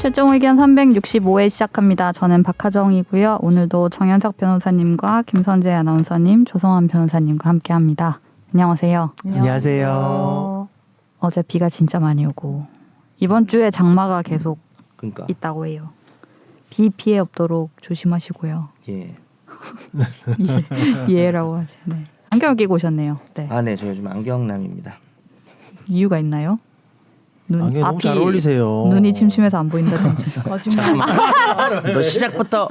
최종 의견 365회 시작합니다. 저는 박하정이고요. 오늘도 정현석 변호사님과 김선재 아나운서님, 조성환 변호사님과 함께합니다. 안녕하세요. 안녕하세요. 어제 비가 진짜 많이 오고 이번 주에 장마가 계속 그러니까 있다고 해요. 비 피해 없도록 조심하시고요. 예. 예라고 하시네. 안경을 끼고 오셨네요. 네. 아, 네, 저 요즘 안경남입니다. 이유가 있나요? 안경 너무 잘 어울리세요. 눈이 침침해서 안 보인다든지. 거짓말. 너 시작부터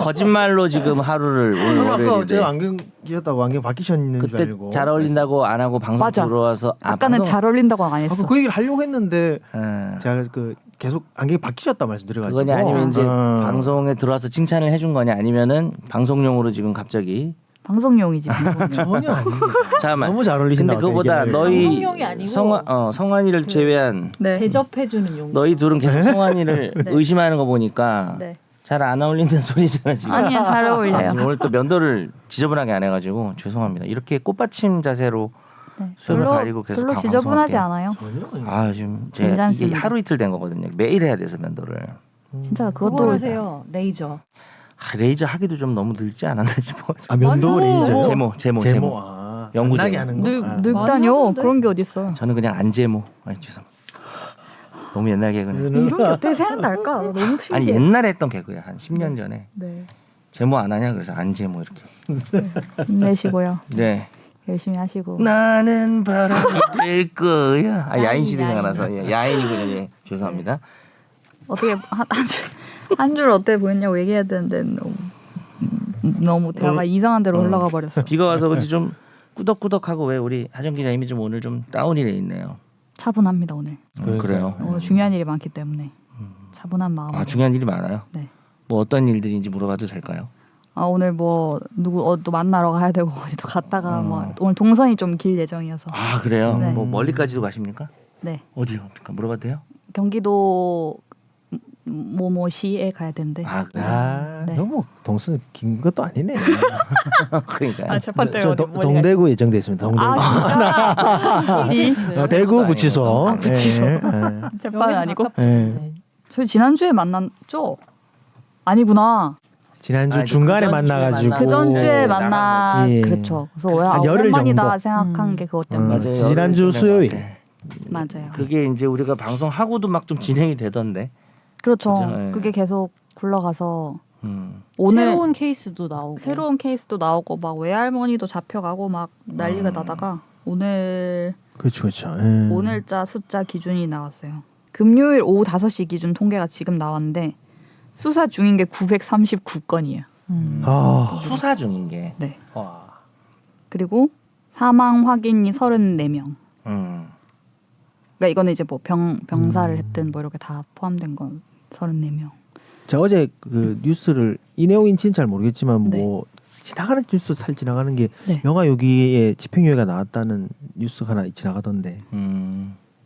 거짓말로 지금 하루를 오늘 아까 월요일인데 제가 안경 끼었다고 안경 바뀌셨는 줄 그때 알고. 잘 어울린다고 안 하고 방송 맞아. 들어와서 아까는 잘 어울린다고 안 했어. 그 얘기를 하려고 했는데 아, 제가 그 계속 안경이 바뀌셨다 말씀드려가지고. 그거냐 아니면 이제 아. 방송에 들어와서 칭찬을 해준 거냐 아니면은 방송용으로 지금 갑자기 방송용이지. 방송용. 전혀 아닙니다. 잠깐만. 너무 잘 어울리신다. 근데 그거보다 너희 방송용이 아니고 성환이를 제외한 네. 대접해주는 용. 너희 둘은 계속 성환이를 네. 의심하는 거 보니까 네. 잘 안 어울린다는 소리잖아 지금. 아니야, 잘 어울려요. 오늘 또 면도를 지저분하게 안 해가지고 죄송합니다. 이렇게 꽃받침 자세로 네. 수염을 가리고 계속 별로 방송할게요. 지저분하지 않아요. 전혀. 아 지금 제가 이게 괜찮습니다. 하루 이틀 된 거거든요. 매일 해야 돼서 면도를. 진짜 그걸 그것도 하세요. 레이저. 레이저 하기도 좀 너무 늙지 않았나 싶어. 아 면도 아니요. 레이저요? 제모. 아, 연구 안 나게 제모. 하는 거. 늙, 아. 늙다뇨. 많이 하던데? 그런 게 어딨어. 저는 그냥 안제모. 아니 죄송합니다. 너무 옛날 개그네. 이런 게 어떻게 생각날까? 너무 특이해. 아니 옛날에 했던 개그야. 한 10년 전에. 네. 제모 안 하냐 그래서 안제모 이렇게. 힘내시고요. 네. 열심히 하시고. 나는 바람이 될 거야. 아 야인 시대 야인. 생각나서 예, 야인이군요. 예, 죄송합니다. 어떻게 한 줄 어때 보였냐고 얘기해야 되는데 너무 대화가 이상한 데로 흘러가 버렸어. 비가 와서 그런지 좀 꾸덕꾸덕하고 왜 우리 하정 기자님이 좀 오늘 좀 다운이 돼 있네요. 차분합니다 오늘. 그래요. 오늘 중요한 일이 많기 때문에 차분한 마음으로. 아 중요한 일이 많아요. 네. 뭐 어떤 일들인지 물어봐도 될까요? 아 오늘 뭐 누구 또 만나러 가야 되고 어디도 갔다가 뭐 오늘 동선이 좀 길 예정이어서. 아 그래요? 네. 뭐 멀리까지도 가십니까? 네. 어디요? 물어봐도 돼요? 경기도 모모시에 가야 되는데. 아 그래요? 아, 네. 너무 동선 긴 것도 아니네. 그러니까 재판 저 동대구 예정돼 있습니다. 동대구. 아 진짜? 대구 구치소. 구치소. 예, 예. 재판 아니고? 예. 저희 지난주에 만났죠? 아니구나. 지난주 아, 중간에 그 전주에 만나가지고. 그 전주에 나간 만나 예. 그렇죠. 그래서 왜 한 열흘 오랜만이다 정도. 생각한 게 그것 때문에. 맞아요. 지난주 열흘 수요일. 된 것 같아. 맞아요. 그게 이제 우리가 방송하고도 막 좀 진행이 되던데. 그렇죠. 그죠? 예. 그게 계속 굴러가서 음. 오늘 새로운 케이스도 나오고. 새로운 케이스도 나오고 막 외할머니도 잡혀가고 막 난리가 나다가 오늘 그렇죠, 그렇죠. 오늘자 숫자 기준이 나왔어요. 금요일 오후 5시 기준 통계가 지금 나왔는데 수사 중인 게 939건이에요. 아, 수사 중인 게. 네. 와. 그리고 사망 확인이 34명. 음. 그러니까 이거는 이제 뭐 병사를 했든 뭐 이렇게 다 포함된 건 34명. 제가 어제 그 뉴스를 이 내용인지는 잘 모르겠지만 네. 뭐 지나가는 뉴스 살 지나가는 게 네. 영화 여기에 집행유예가 나왔다는 뉴스가 하나 지나가던데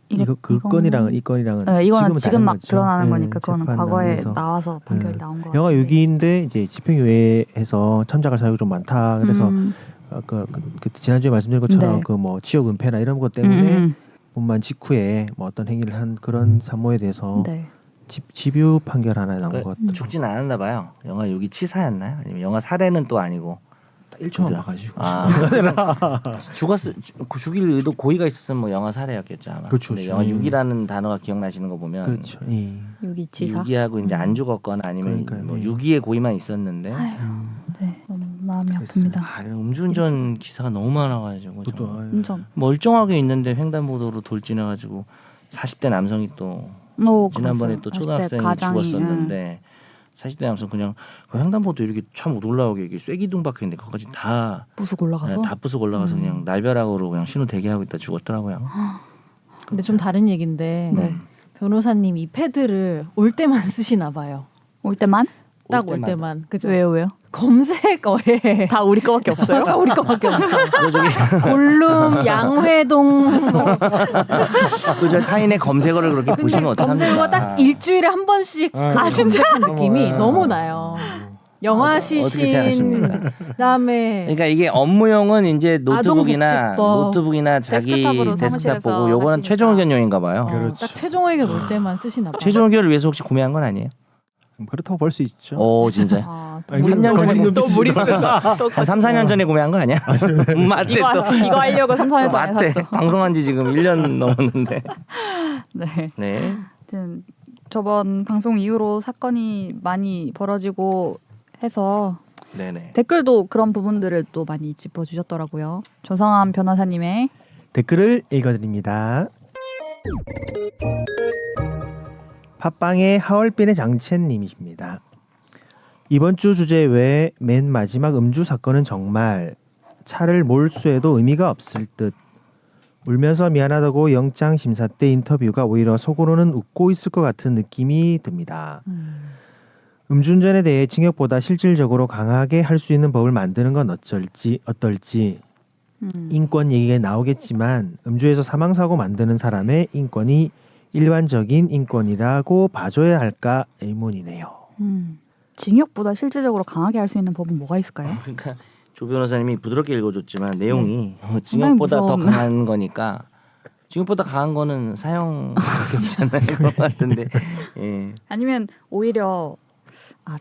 이거 그 이거는- 건이랑은 이 건이랑은 네, 이거는 지금은 지금 다른 막 거죠. 드러나는 예, 거니까 그거는 재판 과거에 나오면서. 나와서 판결이 나온 거 영화 같은데. 6기인데 이제 집행유예에서 참작할 사유가 좀 많다. 그래서 음. 그 지난주에 말씀드린 것처럼 네. 그 뭐 지역 은폐나 이런 것 때문에 음. 본만 직후에 뭐 어떤 행위를 한 그런 산모에 대해서 네. 집유 판결 하나 나온 그, 것 같아요. 죽진 않았나 봐요. 영화 여기 치사였나요? 아니면 영화 살해는 또 아니고. 1초만 그죠? 봐가지고. 아, 죽일 의도 고의가 있었으면 뭐 영화 살해였겠죠 아마. 그렇죠. 근데 영화 6이라는 단어가 기억나시는 거 보면 그렇죠. 예. 유기치사. 6이하고 이제 안 죽었거나 아니면 그러니까요. 뭐 예. 6이의 고의만 있었는데. 네. 너무 마음이 그렇습니다. 아픕니다. 아, 음주운전 기사가 너무 많아가지고 그것도 좀 아유. 운전. 멀쩡하게 있는데 횡단보도로 돌진해가지고 40대 남성이 또 지난번에 또 초등학생이 죽었었는데 40대 남성 그냥 그 횡단보도 이렇게 차 못 올라오게 이게 쐐기둥 박혀 있는데 거기까지 다 부수고 올라가서. 다 부수고 올라가서 그냥 날벼락으로 그냥 신호 대기하고 있다 죽었더라고요. 근데 좀 다른 얘기인데 네. 변호사님 이 패드를 올 때만 쓰시나 봐요. 올 때만? 딱 올 때만. 그죠? 왜요? 검색어에 다 우리 거밖에 없어요? 다 우리 거밖에 없어. 그 저기 골룸, 양회동 뭐 그저 타인의 검색어를 그렇게 보시면 어떡합니까? 검색어 딱 일주일에 한 번씩 아, 검색한 느낌이 아. 너무 나요. 영화 어떻게 시신 생각하십니까? 그다음에 그러니까 이게 업무용은 이제 아동복지법. 노트북이나 자기 데스크탑으로 데스크탑 사무실에서 보고 요거는 하시니까. 최종 의견용인가 봐요. 그렇죠. 딱 최종 의견 올 때만 쓰시나 봐요. 최종 의견을 위해서 혹시 구매한 건 아니에요? 그렇다고 볼 수 있죠. 오 진짜. 또 아니, 3년 거짓 전에 눈빛이다. 한 3, 4년 전에 구매한 거 아니야? 맞대 또. 이거 하려고 3, 4년 전에 맞대. 샀어. 방송한 지 지금 1년 넘었는데. 네. 네. 아무튼 저번 방송 이후로 사건이 많이 벌어지고 해서 네네. 댓글도 그런 부분들을 또 많이 짚어주셨더라고요. 조성한 변호사님의 댓글을 읽어드립니다. 팟빵의 하얼빈의 장첸님이십니다. 이번 주 주제 외에 맨 마지막 음주 사건은 정말 차를 몰수해도 의미가 없을 듯. 울면서 미안하다고 영장 심사 때 인터뷰가 오히려 속으로는 웃고 있을 것 같은 느낌이 듭니다. 음주운전에 대해 징역보다 실질적으로 강하게 할 수 있는 법을 만드는 건 어떨지 인권 얘기가 나오겠지만 음주에서 사망사고 만드는 사람의 인권이 일반적인 인권이라고 봐줘야 할까 의문이네요. 징역보다 실질적으로 강하게 할 수 있는 법은 뭐가 있을까요? 그러니까 조 변호사님이 부드럽게 읽어줬지만 내용이 상당히 징역보다 더 무서운. 강한 거니까 징역보다 강한 거는 사형밖에 없잖아요. 그런 것 같은데. 예. 아니면 오히려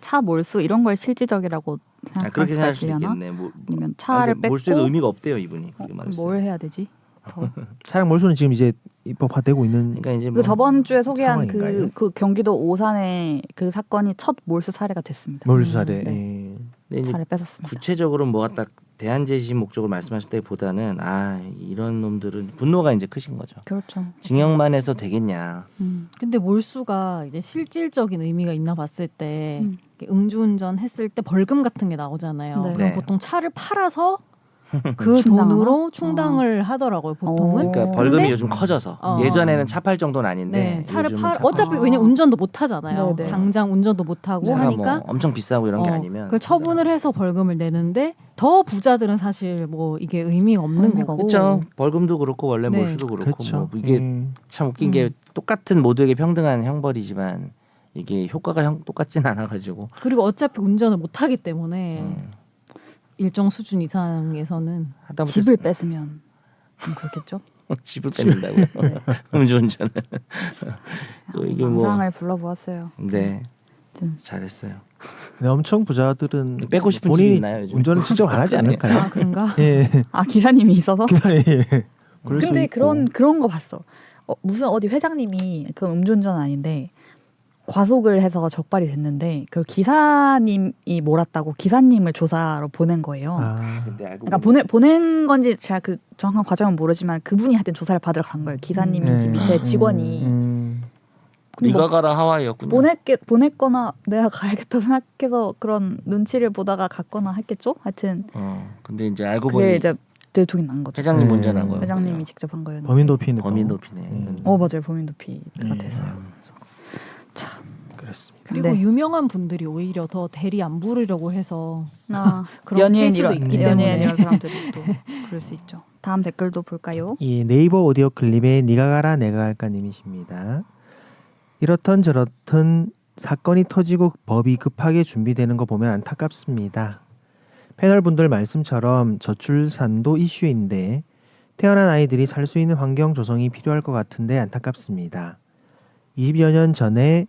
차 몰수 이런 걸 실질적이라고 생각할 그렇게 수가 생각할 수 있으려나? 있겠네. 아니면 차를 뺏고 몰수에도 의미가 없대요 이분이. 그렇게 그럼 말했어요. 뭘 해야 되지? 더. 차량 몰수는 지금 이제 입법화되고 있는 그러니까 이제 그 저번 주에 소개한 상황인가요? 그 경기도 오산의 그 사건이 첫 몰수 사례가 됐습니다. 몰수 사례. 네. 예. 근데 이제 차를 뺏었습니다. 구체적으로 뭐가 딱 대안 제시 목적을 말씀하실 때보다는 이런 놈들은 분노가 이제 크신 거죠. 그렇죠. 징역만 해서 되겠냐. 근데 몰수가 이제 실질적인 의미가 있나 봤을 때 음. 음주운전 했을 때 벌금 같은 게 나오잖아요. 네. 그럼 네. 보통 차를 팔아서 그 충당하나? 돈으로 충당을 하더라고요. 보통은. 그러니까 벌금이 근데 요즘 커져서 어. 예전에는 차 팔 정도는 아닌데 네, 차를 요즘은 팔 차 팔 어차피 아. 왜냐 운전도 못 하잖아요. 네네. 당장 운전도 못 하고 차가 하니까 뭐 엄청 비싸고 이런 게 어, 아니면 그 처분을 해서 벌금을 내는데 더 부자들은 사실 뭐 이게 의미가 없는 의미가 거고. 그렇죠. 벌금도 그렇고 원래 네. 몰수도 그렇고 그렇죠. 뭐 이게 참 웃긴 게 똑같은 모두에게 평등한 형벌이지만 이게 효과가 똑같진 않아가지고 그리고 어차피 운전을 못 하기 때문에 음, 일정 수준 이상에서는 하다못해 집을 뺏으면 그렇겠죠. 집을 뺏는다고 네. 음주운전을 또 이게 뭐 망상을 불러보았어요. 네 아무튼 잘했어요. 근데 엄청 부자들은 뺏고 싶은 집이 본인이 있나요, 요즘? 운전을 직접 안 하지 않을까요? 아 그런가? 예. 기사님이 있어서. 예. 그럴 수 근데 있고. 그런 거 봤어. 무슨 어디 회장님이 그 음주운전 아닌데 과속을 해서 적발이 됐는데 그 기사님이 몰았다고 기사님을 조사로 보낸 거예요. 근데 알고 그러니까 보니 보낸 건지 제가 그 정확한 과정은 모르지만 그분이 하여튼 조사를 받으러 간 거예요. 기사님인지 밑에 직원이. 근데 네가 가라 하와이였군요. 보냈거나 내가 가야겠다 생각해서 그런 눈치를 보다가 갔거나 했겠죠. 하여튼 근데 이제 알고 그게 보니 이제 들통이 난 거죠. 회장님 네. 운전한 거예요. 회장님이 직접 한 거였는데. 범인 도피는 범인 또. 도피네. 맞아요. 범인 도피가 네. 됐어요. 참. 그렇습니다. 그리고 네. 유명한 분들이 오히려 더 대리 안 부르려고 해서 그런 연예인 케이스도 이런- 있기 연예인 때문에 이런 사람들이 또 그럴 수 있죠. 다음 댓글도 볼까요? 이 네이버 오디오 클립의 니가 가라 내가 갈까 님이십니다. 이렇던 저렇던 사건이 터지고 법이 급하게 준비되는 거 보면 안타깝습니다. 패널분들 말씀처럼 저출산도 이슈인데 태어난 아이들이 살 수 있는 환경 조성이 필요할 것 같은데 안타깝습니다. 20여 년 전에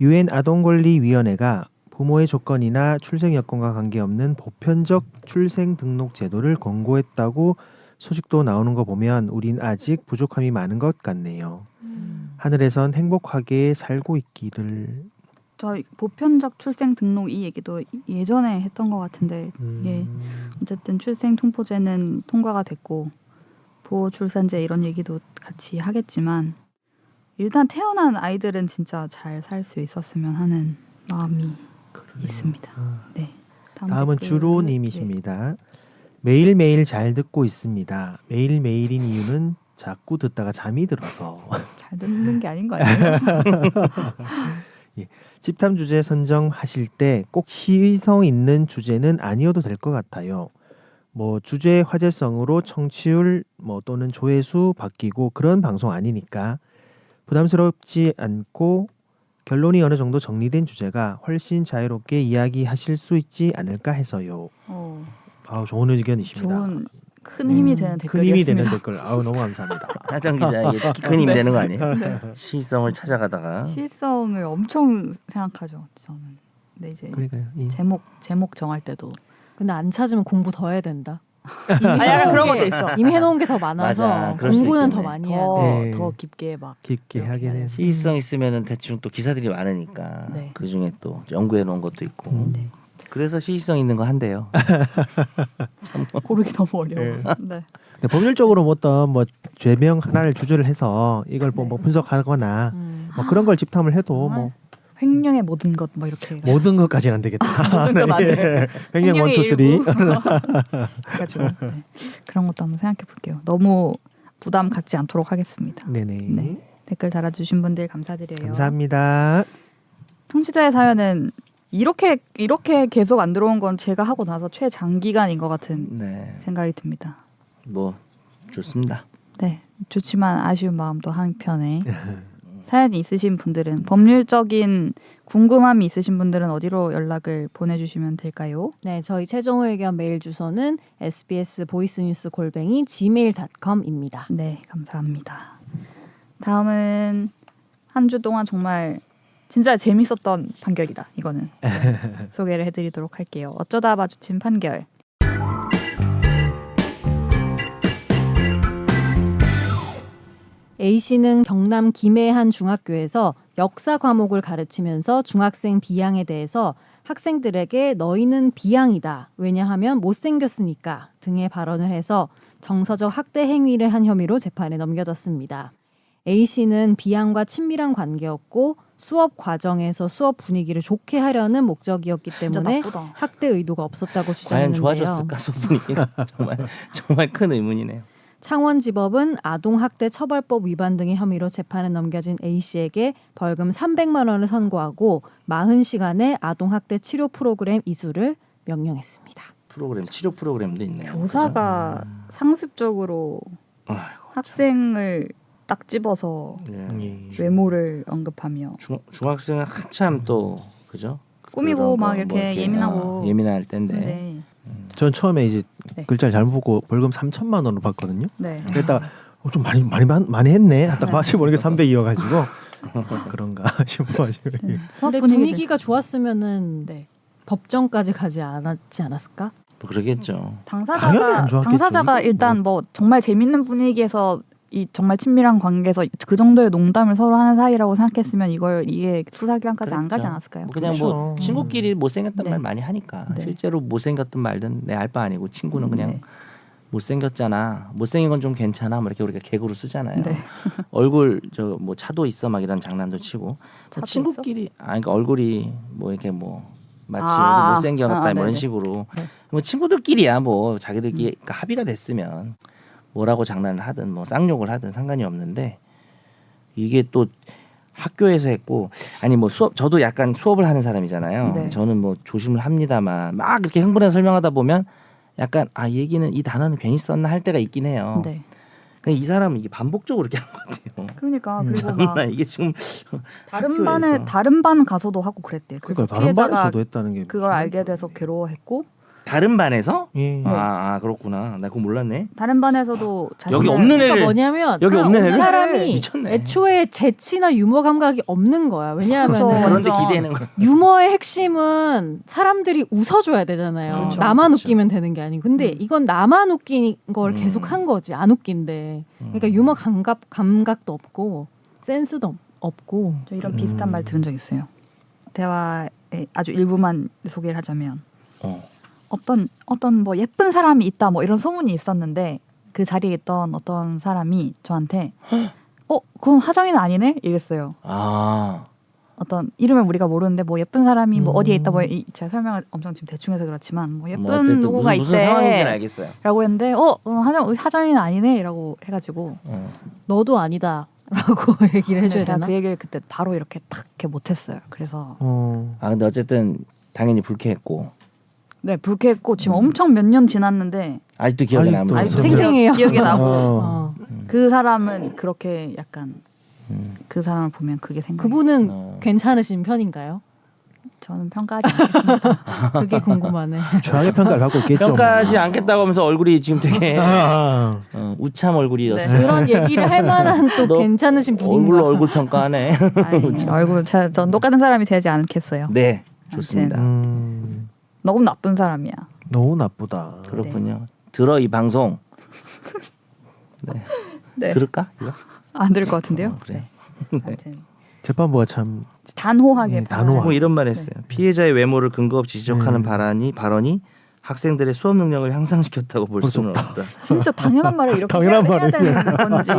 UN 아동권리위원회가 부모의 조건이나 출생 여건과 관계없는 보편적 출생 등록 제도를 권고했다고 소식도 나오는 거 보면 우린 아직 부족함이 많은 것 같네요. 하늘에선 행복하게 살고 있기를. 저 보편적 출생 등록 이 얘기도 예전에 했던 것 같은데 예. 어쨌든 출생 통포제는 통과가 됐고 보호 출산제 이런 얘기도 같이 하겠지만 일단 태어난 아이들은 진짜 잘 살 수 있었으면 하는 마음이 있습니다. 네. 다음은 댓글. 주로님이십니다. 매일매일 잘 듣고 있습니다. 매일매일인 이유는 자꾸 듣다가 잠이 들어서. 잘 듣는 게 아닌 거 아니에요? 집탐 주제 선정하실 때 꼭 시의성 있는 주제는 아니어도 될 것 같아요. 뭐 주제 화제성으로 청취율 또는 조회수 바뀌고 그런 방송 아니니까 부담스럽지 않고 결론이 어느 정도 정리된 주제가 훨씬 자유롭게 이야기하실 수 있지 않을까 해서요. 아우 좋은 의견이십니다. 좋은 큰 힘이 되는 큰 힘이 되는 댓글이었습니다. 댓글. 아우 너무 감사합니다. 하정 기자에게 특히 큰 힘이 되는 거 아니에요? 시성을 찾아가다가 시성을 엄청 생각하죠. 저는. 근데 이제 그러니까요. 제목 정할 때도 근데 안 찾으면 공부 더 해야 된다. 이미 약간 해놓은 그런 게- 것도 있어. 이미 해놓은 게 더 많아서 맞아, 그럴 수 공부는 있겠네. 더 많이 해야 돼. 네. 더 깊게 막 깊게 이렇게 하긴 해요. 시의성 있으면은 대충 또 기사들이 많으니까 네. 그 중에 또 연구해 놓은 것도 있고 네. 그래서 시의성 있는 거 한대요. 고르기 너무 어려워. 네. 네. 근데 법률적으로 뭐 어떤 뭐 죄명 하나를 주제를 해서 이걸 뭐 분석하거나 뭐 그런 걸 집탐을 해도 뭐 횡령의 모든 것 뭐 이렇게 모든 것까지는 안 되겠다. 모든 건안 돼. 횡령 1, 2, 3. 그래가지고 네. 그런 것도 한번 생각해 볼게요. 너무 부담 갖지 않도록 하겠습니다. 네네. 네. 댓글 달아주신 분들 감사드려요. 감사합니다. 청취자의 사연은 이렇게 계속 안 들어온 건 제가 하고 나서 최장기간인 것 같은 네, 생각이 듭니다. 뭐 좋습니다. 네, 좋지만 아쉬운 마음도 한편에 사연이 있으신 분들은 법률적인 궁금함이 있으신 분들은 어디로 연락을 보내주시면 될까요? 네, 저희 최종 의견 메일 주소는 sbs보이스뉴스@gmail.com입니다. 네, 감사합니다. 다음은 한 주 동안 정말 진짜 재밌었던 판결이다. 이거는 소개를 해드리도록 할게요. 어쩌다 마주친 판결. A씨는 경남 김해의 한 중학교에서 역사 과목을 가르치면서 중학생 비양에 대해서 학생들에게 너희는 비양이다. 왜냐하면 못생겼으니까 등의 발언을 해서 정서적 학대 행위를 한 혐의로 재판에 넘겨졌습니다. A씨는 비양과 친밀한 관계였고 수업 과정에서 수업 분위기를 좋게 하려는 목적이었기 진짜 때문에 나쁘다. 학대 의도가 없었다고 과연 주장했는데요. 좋아졌을까 소분위기가 정말 큰 의문이네요. 창원지법은 아동학대 처벌법 위반 등의 혐의로 재판에 넘겨진 A씨에게 벌금 300만 원을 선고하고 40시간의 아동학대 치료 프로그램 이수를 명령했습니다. 치료 프로그램도 있네요. 교사가 상습적으로 아이고, 학생을 딱 집어서 예. 외모를 언급하며 중학생은 한참 또 그죠? 꾸미고 그런 막 거 이렇게 예민하고. 예민할 때인데 네. 전 처음에 이제 네. 글자를 잘못 보고 벌금 3천만 원을 받거든요. 네. 그랬다가 좀 많이 했네. 하다가 마치 보니까 300이어가지고 그런가 싶어가지고. 네. 수업 근데 분위기를- 분위기가 좋았으면은 네. 법정까지 가지 않았지 않았을까? 뭐 그러겠죠. 당연히 안 좋았겠죠. 당사자가 이거 일단 뭐 정말 재밌는 분위기에서 이 정말 친밀한 관계에서 그 정도의 농담을 서로 하는 사이라고 생각했으면 이게 수사기관까지 안 가지 그렇죠. 않았을까요? 뭐 그냥 뭐 그렇죠. 친구끼리 못생겼단 네. 말 많이 하니까 네. 실제로 못생겼든 말든 내 알 바 아니고 친구는 그냥 네. 못생겼잖아. 못생긴 건 좀 괜찮아. 뭐 이렇게 우리가 개그로 쓰잖아요. 네. 얼굴 저 뭐 차도 있어 막 이런 장난도 치고 차도 친구끼리 그러니까 얼굴이 뭐 이렇게 뭐 마치 아, 못생겼다 뭐 이런 네네. 식으로 네. 뭐 친구들끼리야 뭐 자기들끼리 그러니까 합의가 됐으면 뭐라고 장난을 하든 뭐 쌍욕을 하든 상관이 없는데 이게 또 학교에서 했고 아니 뭐 수업 저도 약간 수업을 하는 사람이잖아요. 네. 저는 뭐 조심을 합니다만 막 이렇게 흥분해서 설명하다 보면 약간 이 얘기는 이 단어는 괜히 썼나 할 때가 있긴 해요. 네. 근데 이 사람은 이게 반복적으로 이렇게 하는 것 같아요. 그러니까 그리고 막 참나 이게 지금 다른 학교에서. 다른 반 가서도 하고 그랬대요. 그래서 그러니까 다른 피해자가 반에서도 했다는 게 그걸 알게 돼서 괴로워했고 다른 반에서 예. 그렇구나. 나 그거 몰랐네. 다른 반에서도 자신을 여기 없는 그러니까 애를 뭐냐면 여기 없는 애를 사람이 미쳤네. 애초에 재치나 유머 감각이 없는 거야. 왜냐하면 그렇죠. 그런데 완전. 기대는 거. 유머의 핵심은 사람들이 웃어줘야 되잖아요. 그렇죠. 나만 그렇죠. 웃기면 되는 게 아니고. 근데 이건 나만 웃긴 걸 음. 계속 한 거지. 안 웃긴데. 그러니까 유머 감각도 없고 센스도 없고. 저 이런 비슷한 말 들은 적 있어요. 대화의 아주 일부만 소개를 하자면 어. 어떤 뭐 예쁜 사람이 있다 뭐 이런 소문이 있었는데 그 자리에 있던 어떤 사람이 저한테 그건 하정이는 아니네 이랬어요. 아. 어떤 이름을 우리가 모르는데 뭐 예쁜 사람이 뭐 어디에 있다 뭐 제가 설명을 엄청 지금 대충 해서 그렇지만 뭐 예쁜 뭐 어쨌든 누구가 무슨 상황인지는 있대 알겠어요. 라고 했는데 우리 하정이는 아니네 라고 해가지고 너도 아니다. 라고 얘기를 해줘야 제가 되나? 그 얘기를 그때 바로 이렇게 탁 이렇게 못했어요. 그래서 근데 어쨌든 당연히 불쾌했고 네 불쾌했고 지금 엄청 몇 년 지났는데 아직도 기억에 아직도 남은 아직도 그렇죠. 생생해요. 기억이 나고 어. 그 사람은 그렇게 약간 그 사람을 보면 그게 생각이. 그분은 괜찮으신 편인가요? 저는 평가하지 않겠습니다. 그게 궁금하네. 최악의 평가를 받고 있겠죠. 평가하지 않겠다고 하면서 얼굴이 지금 되게 아, 우참 얼굴이었어요. 그런 얘기를 할 만한 또 너 괜찮으신 분인가? 얼굴 평가하네. 아니, 얼굴 전 똑같은 사람이 되지 않겠어요. 네, 좋습니다. 너무 나쁜 사람이야. 너무 나쁘다. 그렇군요. 들어 이 방송. 네. 네. 들을까? 이거? 안 들을 것 같은데요. 그래. 아무튼 재판부가 참 단호하게 네, 단호하게. 뭐 이런 말 했어요. 피해자의 외모를 근거 없이 지적하는 발언이 학생들의 수업 능력을 향상시켰다고 볼 수는 없다. 진짜 당연한 말을 이렇게 당연한 해야 말을. 되는 건지.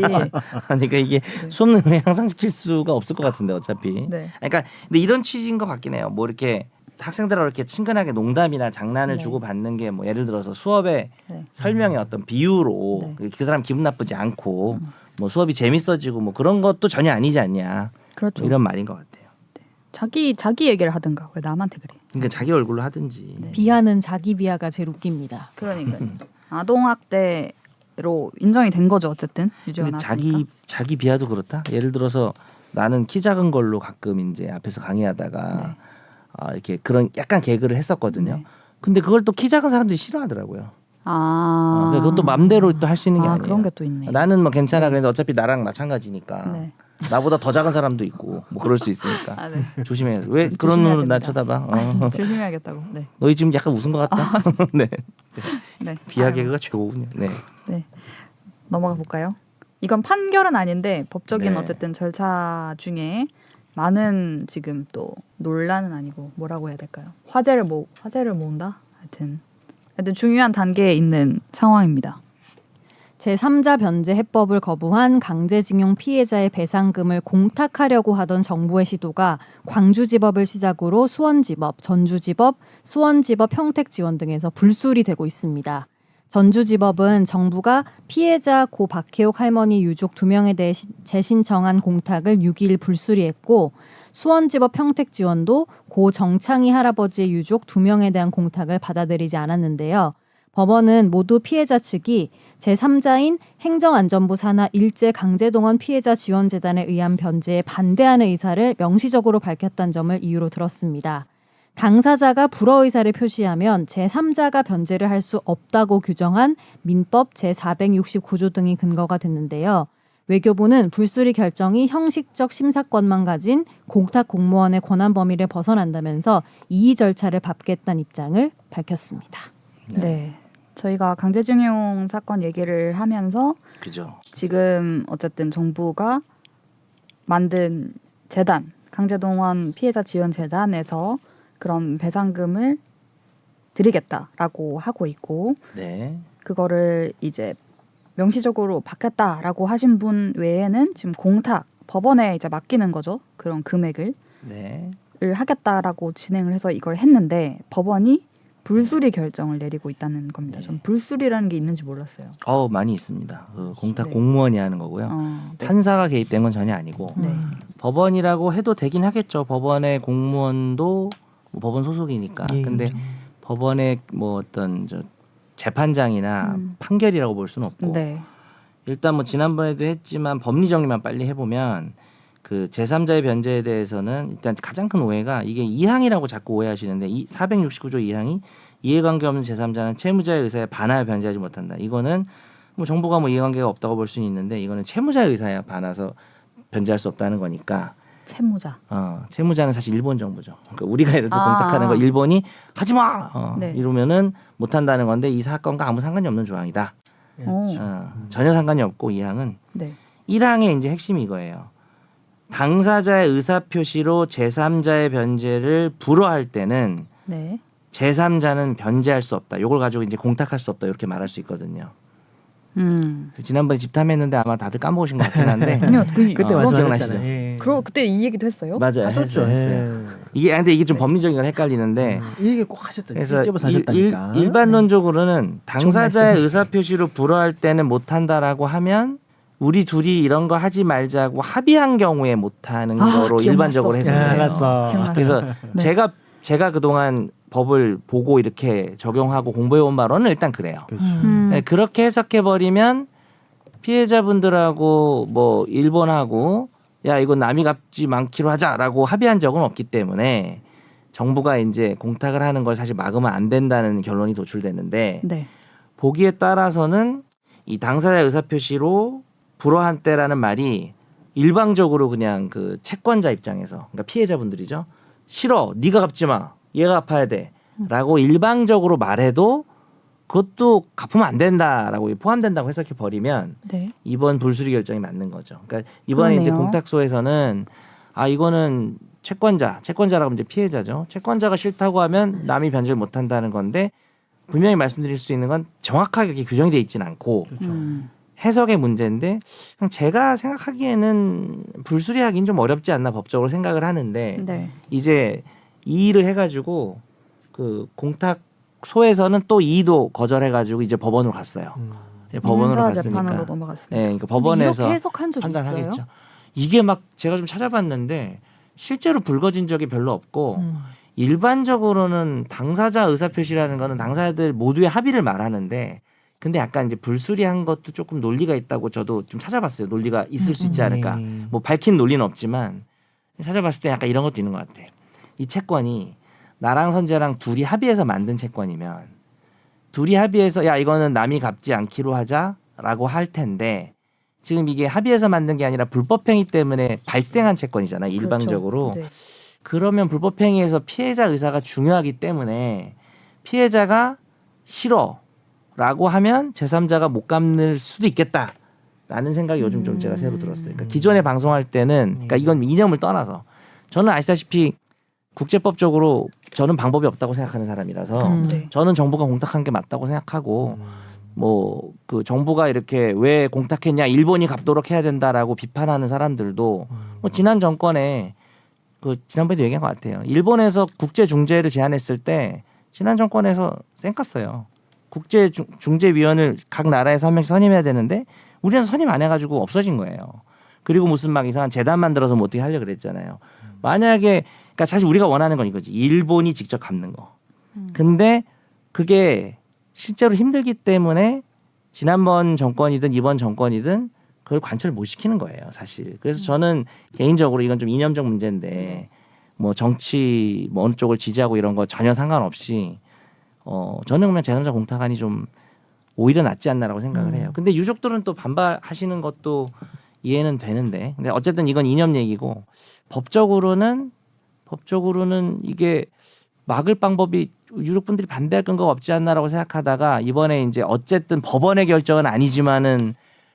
그러니까 이게 수업 능력을 향상시킬 수가 없을 것 같은데 어차피. 네. 그러니까 근데 이런 취지인 것 같긴 해요. 뭐 이렇게 학생들하고 이렇게 친근하게 농담이나 장난을 네. 주고 받는 게 뭐 예를 들어서 수업의 네. 설명의 어떤 비유로 네. 그 사람 기분 나쁘지 않고 뭐 수업이 재밌어지고 뭐 그런 것도 전혀 아니지 않냐. 그렇죠. 뭐 이런 말인 것 같아요. 자기 얘기를 하든가 왜 남한테 그래? 그러니까 자기 얼굴로 하든지. 네. 비하는 자기 비하가 제일 웃깁니다. 그러니까 아동 학대로 인정이 된 거죠 어쨌든 유죄가 근데 나왔으니까. 자기 비하도 그렇다. 예를 들어서 나는 키 작은 걸로 가끔 이제 앞에서 강의하다가 네. 이렇게 그런 약간 개그를 했었거든요. 네. 근데 그걸 또 키 작은 사람들이 싫어하더라고요. 아 그것도 맘대로 또 할 수 있는 게 아니에요. 그런 게 또 있네. 나는 뭐 괜찮아 그랬는데 어차피 나랑 마찬가지니까 네. 나보다 더 작은 사람도 있고 뭐 그럴 수 있으니까 아, 네. 조심해. 왜 그런 조심해야 눈으로 나 됩니다. 쳐다봐? 조심해야겠다고. 네. 너희 지금 약간 웃은 것 같다. 네. 네. 비하 아유, 개그가 최고군요. 네. 네. 넘어가 볼까요? 이건 판결은 아닌데 법적인 네. 어쨌든 절차 중에 많은 지금 또 논란은 아니고 뭐라고 해야 될까요? 화제를 모은다. 하여튼 중요한 단계에 있는 상황입니다. 제3자 변제 해법을 거부한 강제징용 피해자의 배상금을 공탁하려고 하던 정부의 시도가 광주지법을 시작으로 수원지법, 전주지법, 수원지법 평택지원 등에서 불술이 되고 있습니다. 전주지법은 정부가 피해자 고 박혜옥 할머니 유족 2명에 대해 재신청한 공탁을 6일 불수리했고 수원지법 평택지원도 고 정창희 할아버지의 유족 2명에 대한 공탁을 받아들이지 않았는데요. 법원은 모두 피해자 측이 제3자인 행정안전부 산하 일제강제동원 피해자 지원재단에 의한 변제에 반대하는 의사를 명시적으로 밝혔다는 점을 이유로 들었습니다. 당사자가 불허 의사를 표시하면 제3자가 변제를 할 수 없다고 규정한 민법 제469조 등이 근거가 됐는데요. 외교부는 불수리 결정이 형식적 심사권만 가진 공탁 공무원의 권한 범위를 벗어난다면서 이의 절차를 밟겠다는 입장을 밝혔습니다. 네. 저희가 강제징용 사건 얘기를 하면서 그죠. 지금 어쨌든 정부가 만든 재단, 강제동원 피해자 지원 재단에서 그런 배상금을 드리겠다라고 하고 있고 네. 그거를 이제 명시적으로 받겠다라고 하신 분 외에는 지금 공탁 법원에 이제 맡기는 거죠. 그런 금액을 네. 하겠다라고 진행을 해서 이걸 했는데 법원이 불수리 결정을 내리고 있다는 겁니다. 네. 전 불수리라는 게 있는지 몰랐어요. 많이 있습니다. 그 공탁 네. 공무원이 하는 거고요. 네. 판사가 개입된 건 전혀 아니고 네. 법원이라고 해도 되긴 하겠죠. 법원의 공무원도 뭐 법원 소속이니까. 예, 근데 그렇죠. 법원의 뭐 어떤 재판장이나 판결이라고 볼 수는 없고 네. 일단 뭐 지난번에도 했지만 법리 정리만 빨리 해보면 그 제3자의 변제에 대해서는 일단 가장 큰 오해가 이게 2항이라고 자꾸 오해하시는데 469조 2항이 이해관계 없는 제3자는 채무자의 의사에 반하여 변제하지 못한다. 이거는 뭐 정부가 뭐 이해관계가 없다고 볼 수는 있는데 이거는 채무자의 의사에 반해서 변제할 수 없다는 거니까 채무자. 채무자는 사실 일본 정부죠. 그러니까 우리가 예를 들어 공탁하는 거 일본이 하지 마 네. 이러면은 못 한다는 건데 이 사건과 아무 상관이 없는 조항이다. 오. 전혀 상관이 없고 2항은 네. 1항의 이제 핵심이 이거예요. 당사자의 의사 표시로 제3자의 변제를 불허할 때는 네. 제3자는 변제할 수 없다. 이걸 가지고 이제 공탁할 수 없다. 이렇게 말할 수 있거든요. 지난번에 집탐했는데 아마 다들 까먹으신 것 같긴 한데 아니요. 그때 기억나시죠? 말씀하셨잖아요. 예. 그때 이 얘기도 했어요? 맞아요. 하셨죠. 했어요. 예. 근데 이게 좀 법리적인 걸 헷갈리는데 이 얘기를 꼭 하셨던. 그래서 일집에서 하셨다니까. 일반론적으로는 당사자의 말씀. 의사 표시로 불허할 때는 못한다라고 하면 우리 둘이 이런 거 하지 말자고 합의한 경우에 못하는 거로 기억났어. 일반적으로 야, 해석해요. 알았어. 기억났어. 그래서 네. 제가 그동안 법을 보고 이렇게 적용하고 공부해온 바로는 일단 그래요. 그렇죠. 네, 그렇게 해석해 버리면 피해자분들하고 뭐 일본하고 야 이거 남이 갚지 많기로 하자라고 합의한 적은 없기 때문에 정부가 이제 공탁을 하는 걸 사실 막으면 안 된다는 결론이 도출됐는데 네. 보기에 따라서는 이 당사자 의사표시로 불허한때라는 말이 일방적으로 그냥 그 채권자 입장에서 그러니까 피해자분들이죠. 싫어. 네가 갚지 마. 얘가 갚아야 돼. 라고 일방적으로 말해도 그것도 갚으면 안 된다라고 포함된다고 해석해 버리면 네. 이번 불수리 결정이 맞는 거죠. 그러니까 이번에 이제 그러네요. 공탁소에서는 이거는 채권자라고 이제 피해자죠. 채권자가 싫다고 하면 남이 변제를 못 한다는 건데 분명히 말씀드릴 수 있는 건 정확하게 이렇게 규정이 돼 있지는 않고 해석의 문제인데 그냥 제가 생각하기에는 불수리하기는 좀 어렵지 않나 법적으로 생각을 하는데 네. 이제 이의를 해가지고 그 공탁소에서는 또 이의도 거절해가지고 이제 법원으로 갔어요. 법원으로 민사 재판으로 갔으니까. 넘어갔습니다. 네, 그러니까 근데 법원에서 이렇게 해석한 적 있어요? 판단하겠죠. 이게 막 제가 좀 찾아봤는데 실제로 불거진 적이 별로 없고 일반적으로는 당사자 의사표시라는 거는 당사자들 모두의 합의를 말하는데 근데 약간 이제 불수리한 것도 조금 논리가 있다고 저도 좀 찾아봤어요. 논리가 있을 수 있지 않을까. 뭐 밝힌 논리는 없지만 찾아봤을 때 약간 이런 것도 있는 것 같아요. 이 채권이 나랑 선재랑 둘이 합의해서 만든 채권이면 둘이 합의해서 야 이거는 남이 갚지 않기로 하자라고 할 텐데 지금 이게 합의해서 만든 게 아니라 불법행위 때문에 발생한 채권이잖아 일방적으로. 그렇죠. 네. 그러면 불법행위에서 피해자 의사가 중요하기 때문에 피해자가 싫어라고 하면 제3자가 못 갚을 수도 있겠다라는 생각이 요즘 좀 제가 새로 들었어요. 그러니까 기존에 방송할 때는 그러니까 이건 이념을 떠나서 저는 아시다시피 국제법적으로 저는 방법이 없다고 생각하는 사람이라서 네. 저는 정부가 공탁한 게 맞다고 생각하고 뭐 그 정부가 이렇게 왜 공탁했냐 일본이 갚도록 해야 된다라고 비판하는 사람들도 뭐 지난 정권에 그 지난번에도 얘기한 것 같아요. 일본에서 국제 중재를 제안했을 때 지난 정권에서 쌩깠어요. 국제 중재위원을 각 나라에서 한 명씩 선임해야 되는데 우리는 선임 안 해가지고 없어진 거예요. 그리고 무슨 막 이상한 재단 만들어서 뭐 어떻게 하려고 그랬잖아요. 만약에 그러니까 사실 우리가 원하는 건 이거지. 일본이 직접 갚는 거. 근데 그게 실제로 힘들기 때문에 지난번 정권이든 이번 정권이든 그걸 관철 못 시키는 거예요, 사실. 그래서 저는 개인적으로 이건 좀 이념적 문제인데 뭐 정치 뭐 어느 쪽을 지지하고 이런 거 전혀 상관없이 저는 그러면 제3자 공탁안이 좀 오히려 낫지 않나라고 생각을 해요. 근데 유족들은 또 반발하시는 것도 이해는 되는데 근데 어쨌든 이건 이념 얘기고 법적으로는 이게 막을 방법이 유족분들이 반대할 근거가 없지 않나라고 생각하다가 이번에 이제 어쨌든 법원의 결정은 아니지만은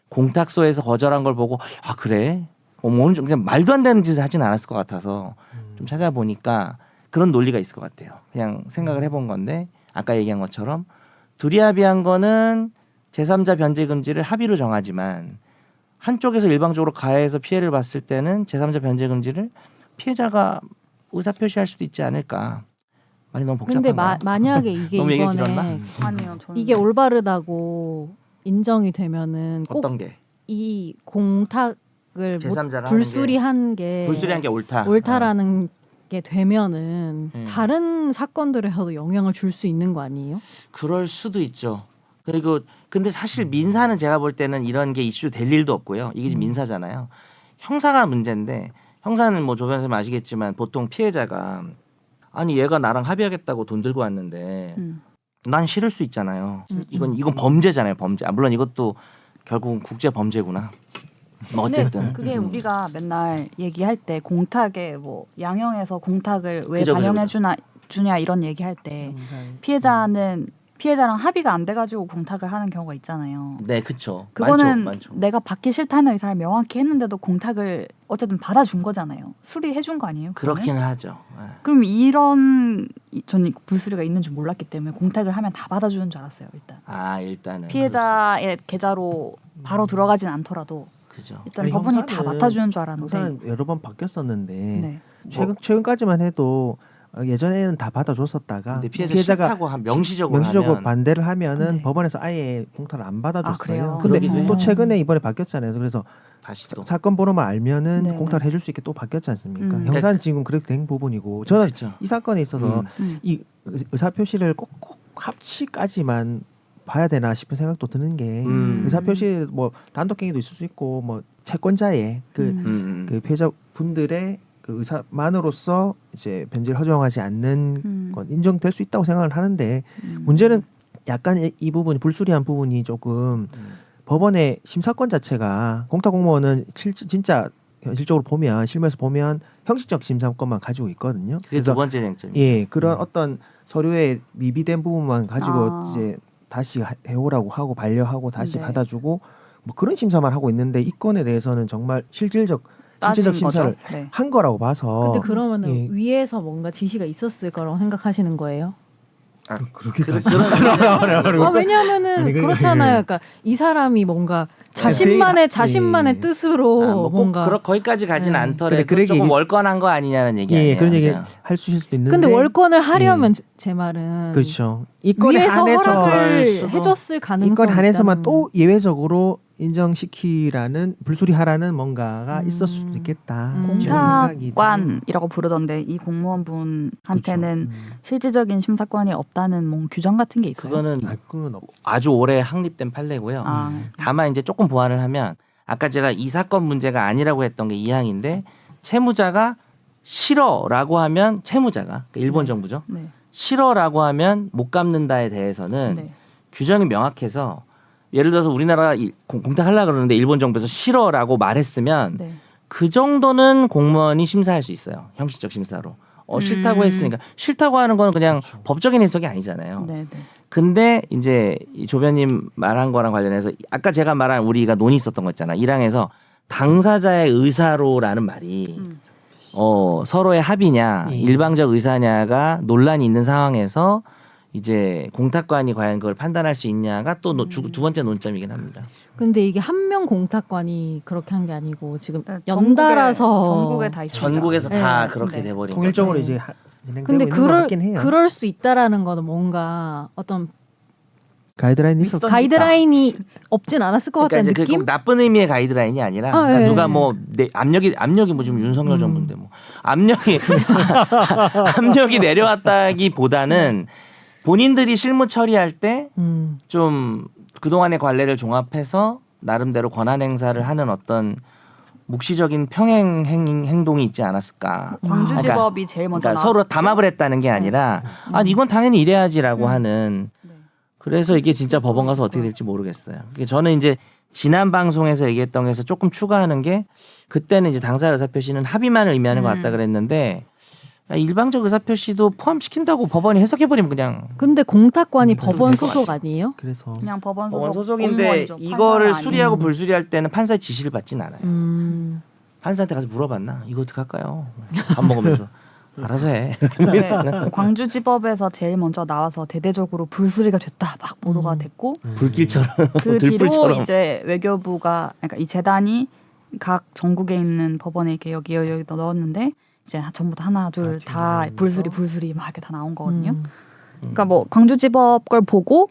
공탁소에서 거절한 걸 보고 그래 오늘 좀 그냥 말도 안 되는 짓을 하진 않았을 것 같아서 좀 찾아보니까 그런 논리가 있을 것 같아요. 그냥 생각을 해본 건데 아까 얘기한 것처럼 둘이 합의한 거는 제3자 변제 금지를 합의로 정하지만 한쪽에서 일방적으로 가해해서 피해를 봤을 때는 제3자 변제 금지를 피해자가 의사표시할 수도 있지 않을까. 많이 너무 근데 복잡한가요? 만약에 이게 너무 얘기가 길었나? 이번에 아니요, 저는 이게 올바르다고 인정이 되면은 꼭 어떤 게? 이 공탁을 제3자가 불수리한 게 불수리한 게 옳다. 옳다라는 게 되면은 다른 사건들에서도 영향을 줄 수 있는 거 아니에요? 그럴 수도 있죠. 그리고 근데 사실 민사는 제가 볼 때는 이런 게 이슈 될 일도 없고요. 이게 지금 민사잖아요. 형사가 문제인데 형사는 뭐 조 변호사님 아시겠지만 보통 피해자가 아니 얘가 나랑 합의하겠다고 돈 들고 왔는데 난 싫을 수 있잖아요. 이건 범죄잖아요. 범죄. 물론 이것도 결국은 국제 범죄구나. 뭐 어쨌든 그게 우리가 맨날 얘기할 때 공탁에 뭐 양형에서 공탁을 왜 그죠, 반영해 그죠. 주냐 이런 얘기할 때 피해자랑 합의가 안 돼가지고 공탁을 하는 경우가 있잖아요. 네, 그렇죠. 그거는 많죠. 내가 받기 싫다는 의사를 명확히 했는데도 공탁을 어쨌든 받아준 거잖아요. 수리해준 거 아니에요? 그거는? 그렇긴 하죠. 그럼 저는 불수리가 있는 줄 몰랐기 때문에 공탁을 하면 다 받아주는 줄 알았어요. 일단은 피해자의 계좌로 바로 들어가진 않더라도 그죠. 일단 아니, 법원이 다 형사는- 맡아주는 줄 알았는데 형사는 여러 번 바뀌었었는데 네. 최근까지만 해도 예전에는 다 받아줬었다가 근데 피해자가 싫다고 명시적으로 명시적으로 하면 반대를 하면은 네. 법원에서 아예 공탁을 안 받아줬어요. 그래요? 근데 그러기도 또 해요. 최근에 이번에 바뀌었잖아요. 그래서 다시 또 사건 번호만 알면은 네. 공탁을 해줄 수 있게 또 바뀌었지 않습니까? 음. 형사는 지금 그렇게 된 부분이고 저는 그렇죠. 이 사건에 있어서 이 의사 표시를 꼭 합치까지만 봐야 되나 싶은 생각도 드는 게 의사 표시 뭐 단독행위도 있을 수 있고 뭐 채권자의 그 그 피해자분들의 그 의사만으로서 이제 변제를 허용하지 않는 건 인정될 수 있다고 생각을 하는데 문제는 약간 이 부분 불수리한 부분이 조금 법원의 심사권 자체가 공탁 공무원은 진짜 현실적으로 보면 실무에서 보면 형식적 심사권만 가지고 있거든요. 그게 두 번째 쟁점이죠. 예, 그런 어떤 서류에 미비된 부분만 가지고 이제 다시 해오라고 하고 반려하고 다시 네. 받아주고 뭐 그런 심사만 하고 있는데 이 건에 대해서는 정말 실질적 따진 심사를 거죠. 네. 한 거라고 봐서. 근데 그러면은 예. 위에서 뭔가 지시가 있었을 거라고 생각하시는 거예요? 그렇게까지. 왜냐하면은 아니, 그렇잖아요. 그러니까 이 사람이 뭔가 자신만의 예. 뜻으로 뭔가. 거기까지 가진 네. 않더라도 그래, 조금 얘기- 월권한 거 아니냐는 얘기 예, 아니에요. 그런 얘기 그죠? 할 수도 있는데. 근데 월권을 하려면 제 말은 그렇죠. 이 건에 위에서 한해서 허락을 수도- 해줬을 가능성이 이 건에 한해서만 있다는- 또 예외적으로 인정시키라는 불수리하라는 뭔가가 있을 수도 있겠다. 이런 생각이 공탁관이라고 부르던데 이 공무원분한테는 그렇죠. 실질적인 심사권이 없다는 뭐 규정 같은 게 있어요. 그거는 그건 없. 아주 오래 확립된 판례고요. 아, 다만 이제 조금 보완을 하면 아까 제가 이 사건 문제가 아니라고 했던 게 이 항인데 채무자가 싫어라고 하면 채무자가 그러니까 일본 정부죠. 네. 싫어라고 하면 못 갚는다에 대해서는 네. 규정이 명확해서 예를 들어서 우리나라가 공탁하려고 그러는데 일본 정부에서 싫어라고 말했으면 네. 그 정도는 공무원이 심사할 수 있어요. 형식적 심사로. 싫다고 했으니까 싫다고 하는 거는 그냥 법적인 해석이 아니잖아요. 네. 네. 근데 이제 이 조변님 말한 거랑 관련해서 아까 제가 말한 우리가 논의 있었던 거 있잖아. 1항에서 당사자의 의사로라는 말이 서로의 합의냐 일방적 의사냐가 논란이 있는 상황에서 이제 공탁관이 과연 그걸 판단할 수 있냐가 또 두 번째 논점이긴 합니다. 근데 이게 한 명 공탁관이 그렇게 한 게 아니고 지금 네, 연달아서 전국에 다 있습니다. 전국에서 다 네. 그렇게 네. 돼버린 통일적으로 거죠. 이제 진행되고 근데 있는 것 같긴 해요. 그럴 수 있다라는 거는 뭔가 어떤 가이드라인이 있었. 가이드라인이 없진 않았을 것 그러니까 같다는 이제 느낌? 꼭 나쁜 의미의 가이드라인이 아니라 그러니까 예, 누가 예. 뭐 압력이 뭐 지금 윤석열 정부인데 뭐 압력이 내려왔다기보다는 본인들이 실무 처리할 때 좀 그동안의 관례를 종합해서 나름대로 권한 행사를 하는 어떤 묵시적인 평행 행동이 있지 않았을까. 광주지법이 제일 먼저 그러니까 나왔을 서로 때. 담합을 했다는 게 아니라 이건 당연히 이래야지라고 하는. 네. 그래서 이게 진짜 법원 가서 어떻게 될지 모르겠어요. 저는 이제 지난 방송에서 얘기했던 거에서 조금 추가하는 게 그때는 이제 당사 의사 표시는 합의만을 의미하는 것 같다 그랬는데 일방적 의사 표시도 포함시킨다고 법원이 해석해버리면 그냥 근데 공탁관이 법원 될것 소속 아니에요? 그래서 그냥 법원 소속 소속인데 공무원이죠. 이거를 판사가 수리하고 아니고. 불수리할 때는 판사의 지시를 받진 않아요. 판사한테 가서 물어봤나? 이거 어떻게 할까요? 밥 먹으면서 알아서 해. 네, 광주지법에서 제일 먼저 나와서 대대적으로 불수리가 됐다 막 보도가 됐고 불길처럼 그 뒤로 들불처럼. 이제 외교부가 그러니까 이 재단이 각 전국에 있는 법원에 이렇게 여기 넣었는데 이제 전부 다 하나 둘 다 불수리 막 이렇게 다 나온 거거든요. 그러니까 뭐 광주지법 걸 보고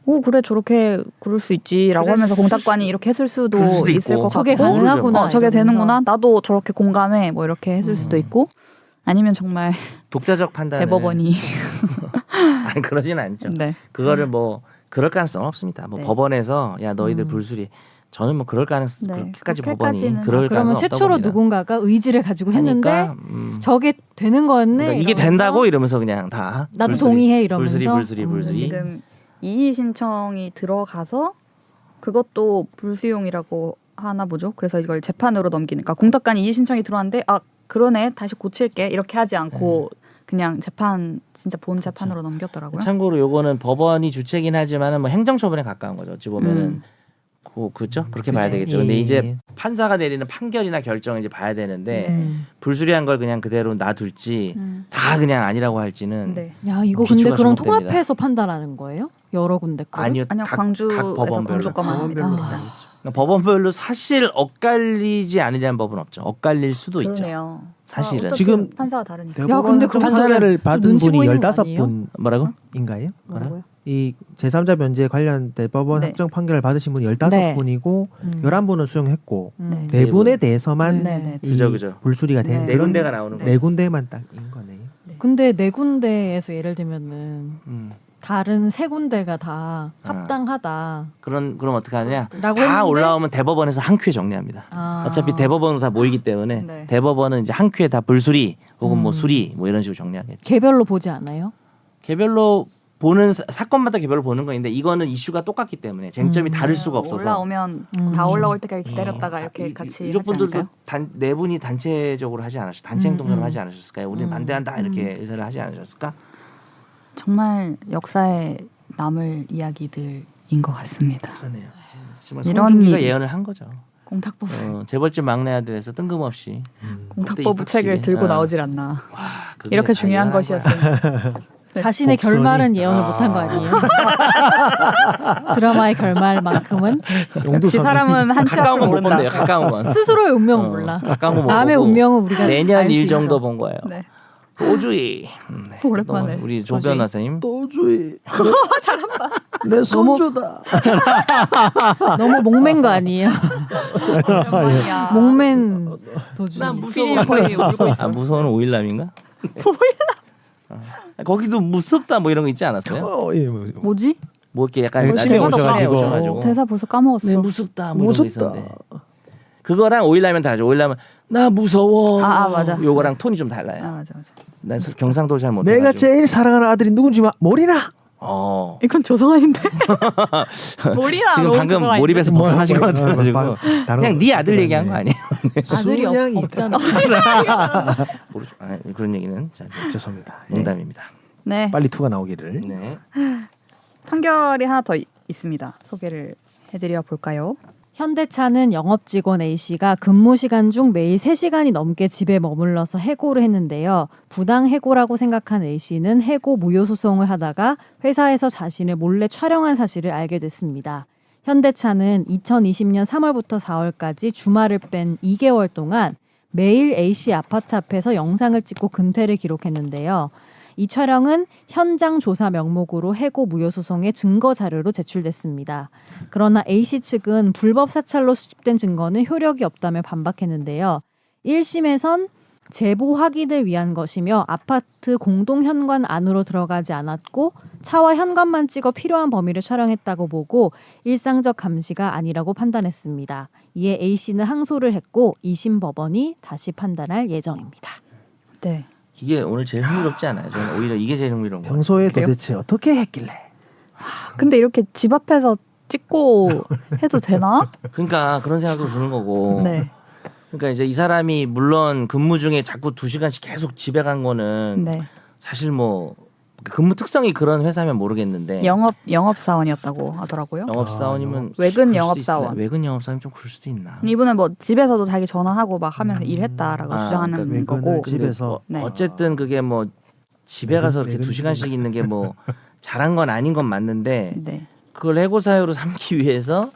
오 그래 저렇게 그럴 수 있지라고 하면서 공탁관이 이렇게 했을 수도 그럴 수도 있을 있고. 것 저게 같고 가능하구나. 저게 이러면서. 되는구나 나도 저렇게 공감해 뭐 이렇게 했을 수도 있고 아니면 정말 독자적 판단을 대법원이 아니 그러진 않죠. 네. 그거를 뭐 그럴 가능성은 없습니다. 뭐 네. 법원에서 야 너희들 불수리 저는 뭐 그럴 가능성 네, 그렇게까지 그렇게까지는. 법원이 그럴 그러면 가능성 없다고 최초로 봅니다. 누군가가 의지를 가지고 했는데 하니까, 저게 되는 거였네. 그러니까 이게 이러면서 된다고 이러면서 그냥 다 나도 불수리, 동의해 이러면서 불수리. 지금 이의 신청이 들어가서 그것도 불수용이라고 하나 보죠. 그래서 이걸 재판으로 넘기니까 공탁관이 이의 신청이 들어왔는데 아 그러네 다시 고칠게 이렇게 하지 않고 그냥 재판 진짜 본 재판으로 넘겼더라고요. 참고로 요거는 법원이 주체긴 하지만은 뭐 행정처분에 가까운 거죠. 어찌 보면은 그죠? 그렇게 봐야 되겠죠. 근데 이제 판사가 내리는 판결이나 결정을 이제 봐야 되는데 불수리한 걸 그냥 그대로 놔둘지 다 그냥 아니라고 할지는 네. 야 이거 근데 비추가 그럼 주목됩니다. 통합해서 판단하는 거예요? 여러 군데 거? 아니요. 아니요 각 광주에서 법원별로. 광주 거만 합니다. 그러니까 법원별로 사실 엇갈리지 않으려는 법은 없죠. 엇갈릴 수도 있죠. 그러네요. 사실은. 어떻게 지금 판사가 다르니까. 야, 대법원 근데 그 판사를 받은 눈치 분이 보이는 거 아니에요? 15분인가요? 뭐라고요? 이 제3자 변제 관련된 법원 네. 확정 판결을 받으신 분이 15분이고 11분은 수용했고 네. 네 분에 대해서만 네, 네. 이 그죠. 불수리가 네. 된 네 그런 군데가 나오는 네 거예요. 군데만 딱인 거네요. 근데 네 군데에서 예를 들면은 다른 세 군데가 다 합당하다. 그럼 어떻게 하냐? 라고 다 했는데 올라오면 대법원에서 한 큐에 정리합니다. 어차피 대법원으로 다 모이기 때문에 네. 대법원은 이제 한 큐에 다 불수리 혹은 뭐 수리 뭐 이런 식으로 정리하겠죠. 개별로 보지 않아요? 개별로 보는 사건마다 개별로 보는 건데 이거는 이슈가 똑같기 때문에 쟁점이 다를 수가 없어서 올라오면 다 올라올 때까지 기다렸다가 이렇게 같이 유족분들도 하지 네 분이 단체적으로 하지 않으셨 단체 행동을 하지 않으셨을까요? 우리는 반대한다 이렇게 의사를 하지 않으셨을까? 정말 역사에 남을 이야기들인 것 같습니다. 그러네요. 이런 송중기가 일이- 예언을 한 거죠. 공탁법 재벌집 막내 아들에서 뜬금없이 공탁법 그때 책을 이북식에, 들고 나오질 않나. 그게 이렇게 다 중요한 예언한 것이었으니. 네. 자신의 복선이? 결말은 예언을 못한 거 아니에요? 드라마의 결말만큼은 역시 사람은 한 치 가까운 앞을 건 못 모른다. 본대요. 가까운 건. 스스로의 운명은 몰라. 가까운 건못 남의 보고 운명은 우리가 내년 알 수 일 있어. 정도 본 거예요. 네. 도주의. 오랜만에. 우리 조 도주의. 변호사님. 또주의. 잘한다. 내 손주다. 너무 목맨 거 아니에요? 오랜만이야. 목맨 도주. 난 무서워. 필이 거의 울고 있어. 무서운 오일남인가? 거기도 무섭다 뭐 이런 거 있지 않았어요? 예, 뭐지? 뭐 이렇게 약간 아침에 나중에 오셔가지고. 대사 벌써 까먹었어. 네 무섭다 뭐 이런 거 무섭다. 있었는데 그거랑 오일라면 다르죠. 오일라면 나 무서워. 맞아. 요거랑 톤이 좀 달라요. 맞아. 난 경상도를 잘 못해. 내가 제일 사랑하는 아들이 누군지 모르나? 이건 조성아인데. 몰이나 지금 방금 몰입해서 뭐 하신 것 같아가지고 다른 그냥 네 아들 얘기한 거 아니에요? 아들이 순양이 없잖아. 모르죠. 그런 얘기는 자, 죄송합니다. 예. 농담입니다. 네. 빨리 투가 나오기를. 네. 판결이 하나 더 있습니다. 소개를 해드려 볼까요? 현대차는 영업직원 A씨가 근무 시간 중 매일 3시간이 넘게 집에 머물러서 해고를 했는데요. 부당 해고라고 생각한 A씨는 해고 무효 소송을 하다가 회사에서 자신을 몰래 촬영한 사실을 알게 됐습니다. 현대차는 2020년 3월부터 4월까지 주말을 뺀 2개월 동안 매일 A씨 아파트 앞에서 영상을 찍고 근태를 기록했는데요. 이 촬영은 현장 조사 명목으로 해고 무효 소송의 증거 자료로 제출됐습니다. 그러나 A씨 측은 불법 사찰로 수집된 증거는 효력이 없다며 반박했는데요. 1심에선 제보 확인을 위한 것이며 아파트 공동 현관 안으로 들어가지 않았고 차와 현관만 찍어 필요한 범위를 촬영했다고 보고 일상적 감시가 아니라고 판단했습니다. 이에 A씨는 항소를 했고 2심 법원이 다시 판단할 예정입니다. 네. 이게 오늘 제일 흥미롭지 않아요? 저는 오히려 이게 제일 흥미로운 거예요. 평소에 그래요? 도대체 어떻게 했길래? 근데 이렇게 집 앞에서 찍고 해도 되나? 그러니까 그런 생각도 드는 거고. 네. 그러니까 이제 이 사람이 물론 근무 중에 자꾸 2시간씩 계속 집에 간 거는 네. 사실 뭐 근무 특성이 그런 회사면 모르겠는데 영업 사원이었다고 하더라고요. 영업사원이면 외근 그럴 수도 영업사원. 있으나? 외근 영업사원이면 좀 그럴 수도 있나? 이분은 뭐 집에서도 자기 전화하고 막 하면서 일했다라고 주장하는 그러니까 거고. 외근을 집에서. 네. 어쨌든 그게 뭐 집에 가서 이렇게 외근 2시간씩 있는 게 뭐 잘한 건 아닌 건 맞는데 네. 그걸 해고 사유로 삼기 위해서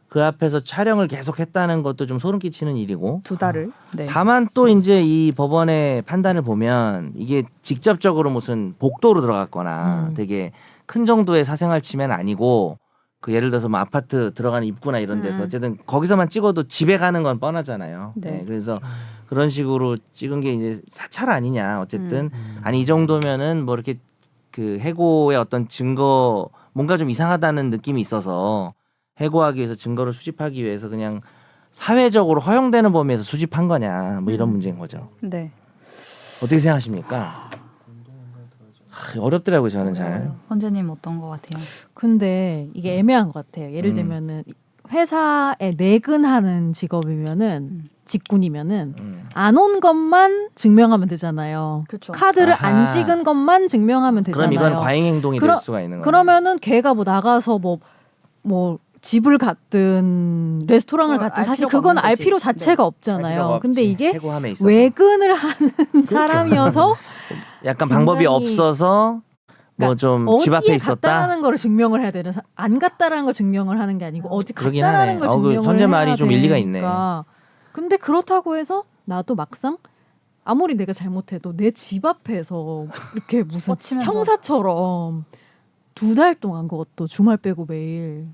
그 앞에서 촬영을 계속 했다는 것도 좀 소름 끼치는 일이고 2달을. 네. 다만 또 이제 이 법원의 판단을 보면 이게 직접적으로 무슨 복도로 들어갔거나 되게 큰 정도의 사생활 침해는 아니고 그 예를 들어서 뭐 아파트 들어가는 입구나 이런 데서 어쨌든 거기서만 찍어도 집에 가는 건 뻔하잖아요. 네. 네, 그래서 그런 식으로 찍은 게 이제 사찰 아니냐 어쨌든 아니 이 정도면은 뭐 이렇게 그 해고의 어떤 증거 뭔가 좀 이상하다는 느낌이 있어서 해고하기 위해서 증거를 수집하기 위해서 그냥 사회적으로 허용되는 범위에서 수집한 거냐 뭐 이런 문제인 거죠. 네. 어떻게 생각하십니까? 어렵더라고요 저는 잘. 선재님 어떤 거 같아요? 근데 이게 애매한 것 같아요. 예를 들면은 회사에 내근하는 직업이면은 직군이면은 안 온 것만 증명하면 되잖아요. 그렇죠. 카드를 아하. 안 찍은 것만 증명하면 되잖아요. 그럼 이건 과잉 행동이 될 수가 있는 거예요. 그러면은 걔가 뭐 나가서 뭐 집을 갔든 레스토랑을 그걸 갔든 알 사실 필요가 그건 없는 알 거지. 필요 자체가 할 없잖아요. 필요가 근데 없지. 이게 해고함에 있어서 외근을 하는 사람이어서 약간 방법이 굉장히- 없어서 뭐 좀 집 앞에 어디에 있었다. 갔다라는 거를 증명을 해야 되는 안 갔다라는 걸 증명을 하는 게 아니고 어디 그러긴 갔다라는 하네. 걸 그 증명을 선재 해야 말이 좀 일리가 되니까. 근데 그렇다고 해서 나도 막상 아무리 내가 잘못해도 내 집 앞에서 이렇게 무슨 꽂히면서. 형사처럼 2달 동안 그것도 주말 빼고 매일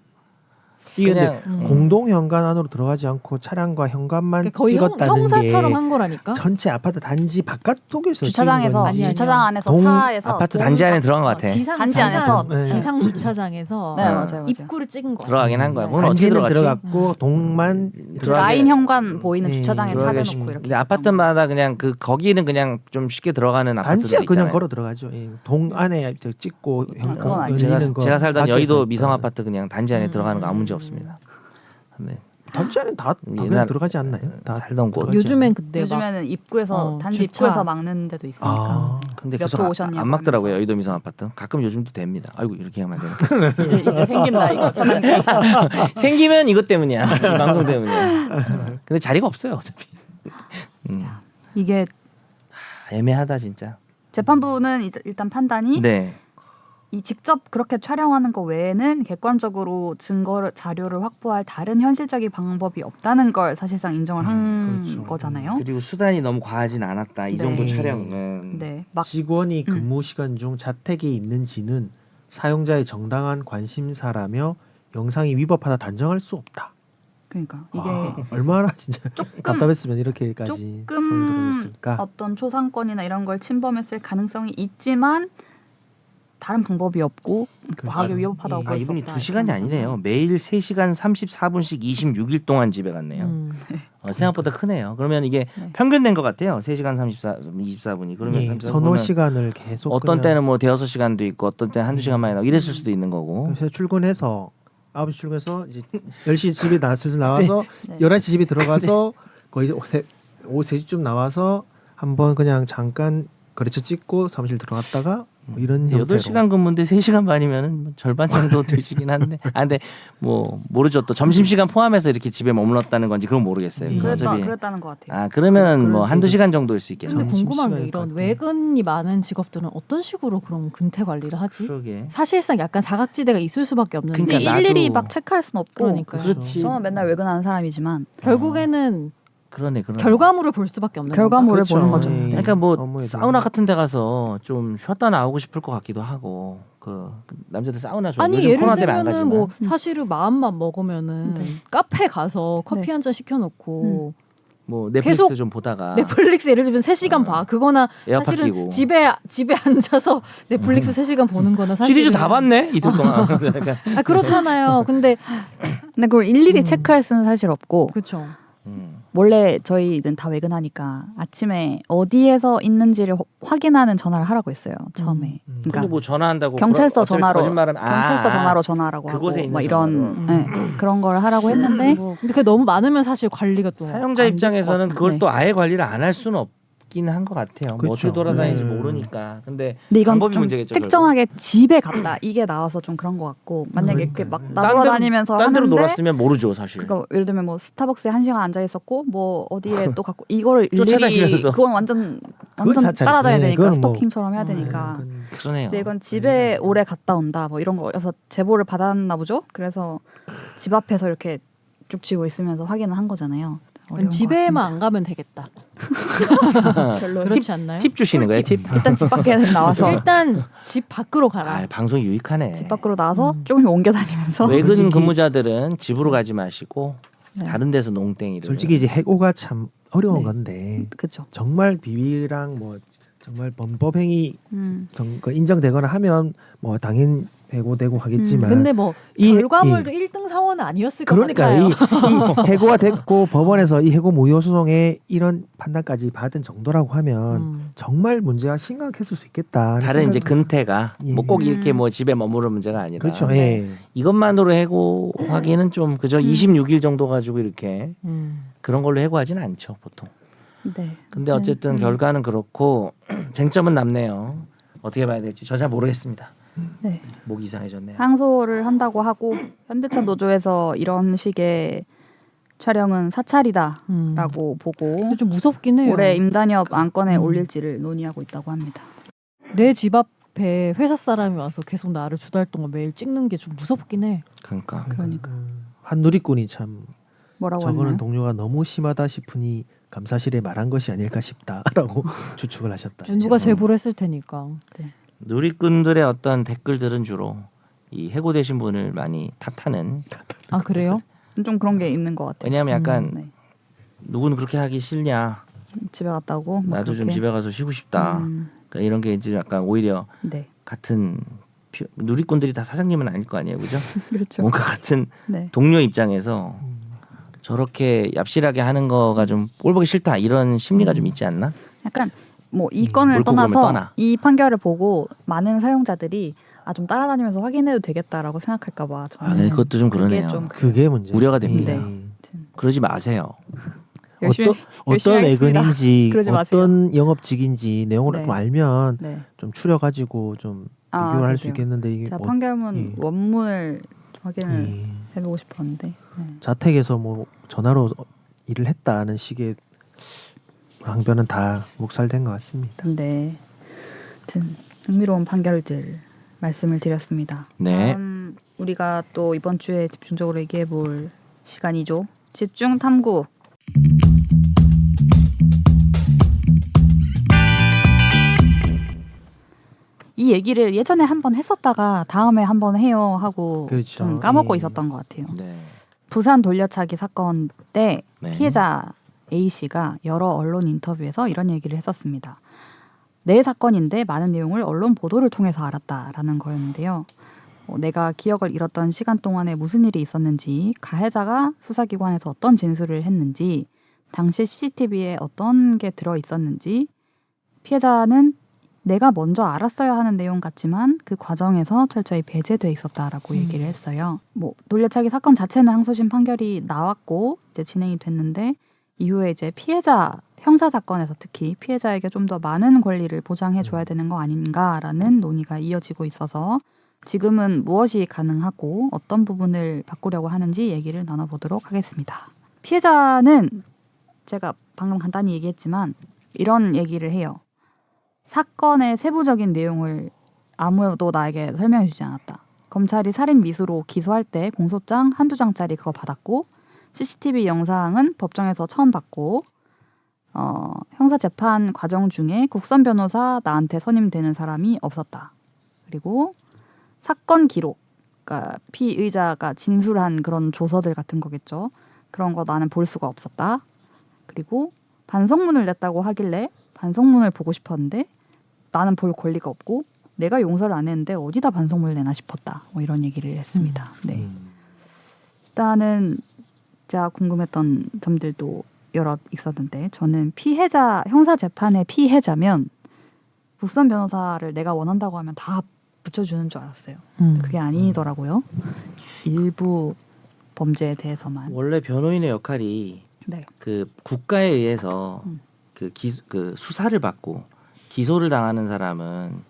이게 그냥 근데 공동 현관 안으로 들어가지 않고 차량과 현관만 거의 찍었다는 형사처럼 게 한 거라니까. 전체 아파트 단지 바깥쪽에서 주차장에서 아니, 아니요. 주차장 안에서 동- 차에서 아파트 단지 안에 들어간 것 같아. 단지 안에서. 네. 지상 주차장에서 네, 맞아요. 입구를 찍은 거야. 들어가긴 한 거야. 그건 어떻게 단지는 들어갔지? 들어갔고 동만 그 들어가게- 라인 현관 보이는 네, 주차장에 차 들어가게 대놓고 이렇게. 근데 아파트마다 그냥 그 거기는 그냥 좀 쉽게 들어가는 아파트들 단지야 있잖아요. 그냥 걸어 들어가죠. 예. 동 안에 찍고 그건 현관 아니죠. 열리는 거. 제가 살던 밖에서 여의도 했다. 미성 아파트 그냥 단지 안에 음. 들어가는 거 아무 문제 없습니다. 네. 단지 안에 다 그냥 옛날- 들어가지 않나요? 다 살던 곳. 들어가지 요즘엔 근데 막 요즘에는 입구에서 단지 주차. 입구에서 막는 데도 있으니까. 아, 근데 몇 계속 호 오셨냐고 안 막더라고요. 하면서. 여의도 미성 아파트. 가끔 요즘도 됩니다. 아이고 이렇게 하면 안 되나? 이제 생긴다 이거. 생기면 이것 때문이야. 이 방송 때문이야. 근데 자리가 없어요 어차피. 자. 이게 애매하다 진짜. 재판부는 일단 판단이 네. 이 직접 그렇게 촬영하는 거 외에는 객관적으로 증거를 자료를 확보할 다른 현실적인 방법이 없다는 걸 사실상 인정을 한 그렇죠. 거잖아요. 그리고 수단이 너무 과하진 않았다. 이 네. 정도 촬영은. 네, 막 직원이 근무 시간 중 자택에 있는지는 사용자의 정당한 관심사라며 영상이 위법하다 단정할 수 없다. 그러니까 이게 와, 얼마나 진짜 답답했으면 이렇게까지 조금 손을 들어줬을까. 어떤 초상권이나 이런 걸 침범했을 가능성이 있지만 다른 방법이 없고 과하게 위협하다고 볼 수 이분이 없다. 2시간이 아니네요. 매일 3시간 34분씩 26일 동안 집에 갔네요. 생각보다 크네요. 그러면 이게 네. 평균 낸 것 같아요. 3시간 24분이. 그러면 예, 34 선호 분은 시간을 계속 어떤 그냥 때는 뭐 대여섯 시간도 있고 어떤 때는 한두 시간 만에 나오고 이랬을 수도 있는 거고. 그래서 출근해서 9시 출근해서 이제 10시 집에 슬슬 나와서 네. 11시 집에 들어가서 거의 오후 3시쯤 나와서 한번 그냥 잠깐 거래처 찍고 사무실 들어갔다가 뭐 이런 형태로 8시간 근무인데 3시간 반이면 절반 정도 되시긴 한데. 근데 뭐 모르죠. 또 점심시간 포함해서 이렇게 집에 머물렀다는 건지 그건 모르겠어요. 예. 어차피. 그랬다는 것 같아요. 그러면 뭐 그런 한두 얘기- 시간 정도일 수 있겠죠. 근데 궁금한 게 점심시간일 이런 것 같아요. 외근이 많은 직업들은 어떤 식으로 그럼 근태 관리를 하지? 그러게. 사실상 약간 사각지대가 있을 수밖에 없는데 근데 그러니까 일일이 나도- 막 체크할 수는 없고. 그러니까요. 그렇지. 저는 맨날 외근하는 사람이지만 결국에는 그러네. 결과물을 볼 수밖에 없는 결과물을 건가? 보는 거죠. 예. 네. 그러니까 뭐 업무에도. 사우나 같은 데 가서 좀 쉬었다 나오고 싶을 것 같기도 하고 그 남자들 사우나 좋아. 아니 요즘 예를 코로나 때문에 안 들면은 가지만. 뭐 사실은 마음만 먹으면은 네. 카페 가서 커피 네. 한 잔 시켜놓고 뭐 넷플릭스 계속 좀 보다가 넷플릭스 예를 들면 3시간 봐. 그거나 에어팟 사실은 끼고 집에 앉아서 넷플릭스 3시간 보는 거나 사실은 시리즈 다 봤네 이틀 동안. 약간. 그렇잖아요. 근데 근데 그걸 일일이 체크할 수는 사실 없고 그렇죠. 원래 저희는 다 외근하니까 아침에 어디에서 있는지를 확인하는 전화를 하라고 했어요. 처음에. 근데 그러니까 뭐 전화한다고 경찰서 어차피 전화로 거짓말하면 경찰서 전화로 전화하라고 그곳에 하고 있는 막 이런 전화로. 네, 그런 걸 하라고 했는데 근데 그게 너무 많으면 사실 관리가 또 사용자 안될것 입장에서는 같은데. 그걸 네. 또 아예 관리를 안 할 수는 없긴 한 것 같아요. 뭐 그렇죠. 어떻게 돌아다니는지 네. 모르니까. 근데 근데 이건 방법이 좀 문제겠죠, 특정하게 집에 갔다 이게 나와서 좀 그런 것 같고 만약에 이렇게 막 나돌아다니면서 딴 데로 하는데 놀았으면 모르죠 사실. 그러니까 예를 들면 뭐 스타벅스에 1시간 앉아 있었고 뭐 어디에 또 갔고 이거를 일일이 쫓아다니면서. 그건 완전 그건 사찰이지. 따라다녀야 되니까 그건 뭐- 스토킹처럼 해야 되니까. 그건 그러네요. 근데 이건 집에 오래 갔다 온다 뭐 이런 거여서 제보를 받았나 보죠. 그래서 집 앞에서 이렇게 쭉 쥐고 있으면서 확인을 한 거잖아요. 어려운 것 집에만 안 가면 되겠다. 같습니다. 별로 그렇지 않나요? 팁 주시는 거예요 팁? 일단 집 밖에 나와서 일단 집 밖으로 가라. 아 방송이 유익하네. 집 밖으로 나와서 조금 옮겨 다니면서 외근 솔직히- 근무자들은 집으로 가지 마시고 네. 다른 데서 농땡이를. 솔직히 이제 해고가 참 어려운 네. 건데 그렇죠. 정말 비위랑 뭐 정말 범법행위 음. 인정되거나 하면 뭐 당연 해고되고 하겠지만 근데 뭐 이- 결과물도 1등 사원은 아니었을 것 그러니까 같아요. 이 해고가 됐고 법원에서 이 해고 무효 소송에 이런 판단까지 받은 정도라고 하면 정말 문제가 심각했을 수 있겠다. 다른 이제 근태가 예. 뭐 꼭 이렇게 음. 뭐 집에 머무르는 문제가 아니라. 그렇죠. 네. 예. 이것만으로 해고하기는 좀 그저 26일 정도 가지고 이렇게 그런 걸로 해고하지는 않죠 보통. 네. 근데 어쨌든 결과는 그렇고 쟁점은 남네요. 어떻게 봐야 될지 저 잘 모르겠습니다. 네. 목이 이상해졌네요. 항소를 한다고 하고 현대차 노조에서 이런 식의 촬영은 사찰이다라고 보고 근데 좀 무섭긴 해요. 올해 임단협 안건에 음. 올릴지를 논의하고 있다고 합니다. 내 집 앞에 회사 사람이 와서 계속 나를 2달 동안 매일 찍는 게 좀 무섭긴 해. 그러니까 그러니까. 한 누리꾼이 참 뭐라고 저거는 하나요? 동료가 너무 심하다 싶으니 감사실에 말한 것이 아닐까 싶다라고 추측을 하셨다. 누가 제보를 했을 테니까. 누리꾼들의 어떤 댓글들은 주로 이 해고되신 분을 많이 탓하는. 아 그래요? 좀 그런 게 있는 것 같아요. 왜냐하면 약간 네. 누구는 그렇게 하기 싫냐. 집에 갔다 오고 뭐 나도 좀 그렇게. 집에 가서 쉬고 싶다. 그러니까 이런 게 이제 약간 오히려 네. 같은 누리꾼들이 다 사장님은 아닐 거 아니에요, 그죠? 그렇죠. 뭔가 같은 네. 동료 입장에서 저렇게 얍실하게 하는 거가 좀 꼴보기 싫다 이런 심리가 좀 있지 않나? 약간 뭐 이 건을 옳고 그름을 떠나서 떠나. 이 판결을 보고 많은 사용자들이 좀 따라다니면서 확인해도 되겠다라고 생각할까봐 아, 네, 그것도 좀 그러네요. 좀 그게 문제. 우려가 됩니다. 네. 그러지 마세요. 열심히 어떤 하겠습니다. 애근인지 그러지 마세요. 어떤 영업직인지 내용을 네. 좀 알면 네. 좀 추려가지고 좀 비교를 할 수 그러게요. 있겠는데 이게 제가 뭐, 판결문 예. 원문을 좀 확인을 예. 해보고 싶었는데 네. 자택에서 뭐 전화로 일을 했다는 식의 항변은 다 묵살된 것 같습니다. 네. 하여튼 흥미로운 판결들 말씀을 드렸습니다. 네. 우리가 또 이번 주에 집중적으로 얘기해 볼 시간이죠. 집중 탐구. 이 얘기를 예전에 한번 했었다가 다음에 한번 해요 하고 그렇죠. 좀 까먹고 예. 있었던 것 같아요. 네. 부산 돌려차기 사건 때 네. 피해자 A 씨가 여러 언론 인터뷰에서 이런 얘기를 했었습니다. 내 사건인데 많은 내용을 언론 보도를 통해서 알았다라는 거였는데요. 내가 기억을 잃었던 시간 동안에 무슨 일이 있었는지, 가해자가 수사기관에서 어떤 진술을 했는지, 당시 CCTV에 어떤 게 들어 있었는지, 피해자는 내가 먼저 알았어야 하는 내용 같지만 그 과정에서 철저히 배제돼 있었다라고 얘기를 했어요. 뭐 돌려차기 사건 자체는 항소심 판결이 나왔고 이제 진행이 됐는데 이후에 이제 피해자 형사 사건에서 특히 피해자에게 좀 더 많은 권리를 보장해 줘야 되는 거 아닌가라는 논의가 이어지고 있어서 지금은 무엇이 가능하고 어떤 부분을 바꾸려고 하는지 얘기를 나눠보도록 하겠습니다. 피해자는 제가 방금 간단히 얘기했지만 이런 얘기를 해요. 사건의 세부적인 내용을 아무도 나에게 설명해 주지 않았다. 검찰이 살인 미수로 기소할 때 공소장 한두 장짜리 그거 받았고 CCTV 영상은 법정에서 처음 봤고 형사 재판 과정 중에 국선 변호사 나한테 선임되는 사람이 없었다. 그리고 사건 기록, 그러니까 피의자가 진술한 그런 조서들 같은 거겠죠. 그런 거 나는 볼 수가 없었다. 그리고 반성문을 냈다고 하길래 반성문을 보고 싶었는데 나는 볼 권리가 없고 내가 용서를 안 했는데 어디다 반성문을 내나 싶었다. 뭐 이런 얘기를 했습니다. 네. 일단은 제가 궁금했던 점들도 여러 있었는데 저는 피해자 형사 재판의 피해자면 국선 변호사를 내가 원한다고 하면 다 붙여주는 줄 알았어요. 그게 아니더라고요. 일부 범죄에 대해서만. 원래 변호인의 역할이 네. 그 국가에 의해서 그 수사를 받고 기소를 당하는 사람은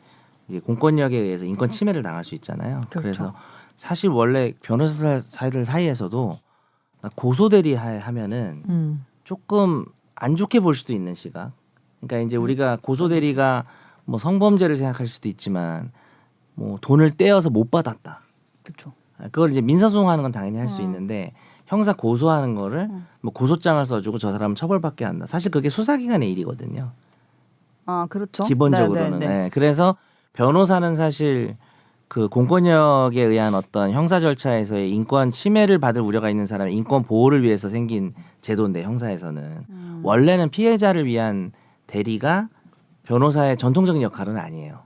이제 공권력에 의해서 인권 침해를 당할 수 있잖아요. 그렇죠. 그래서 사실 원래 변호사들 사이에서도 고소 대리하면은 조금 안 좋게 볼 수도 있는 시각. 그러니까 이제 우리가 고소 대리가 뭐 성범죄를 생각할 수도 있지만 뭐 돈을 떼어서 못 받았다. 그렇죠. 그걸 이제 민사소송하는 건 당연히 할 수 있는데 형사 고소하는 거를 뭐 고소장을 써주고 저 사람은 처벌받게 한다. 사실 그게 수사기관의 일이거든요. 그렇죠. 기본적으로는. 네. 그래서 변호사는 사실 그 공권력에 의한 어떤 형사 절차에서의 인권 침해를 받을 우려가 있는 사람의 인권 보호를 위해서 생긴 제도인데 형사에서는 원래는 피해자를 위한 대리가 변호사의 전통적인 역할은 아니에요.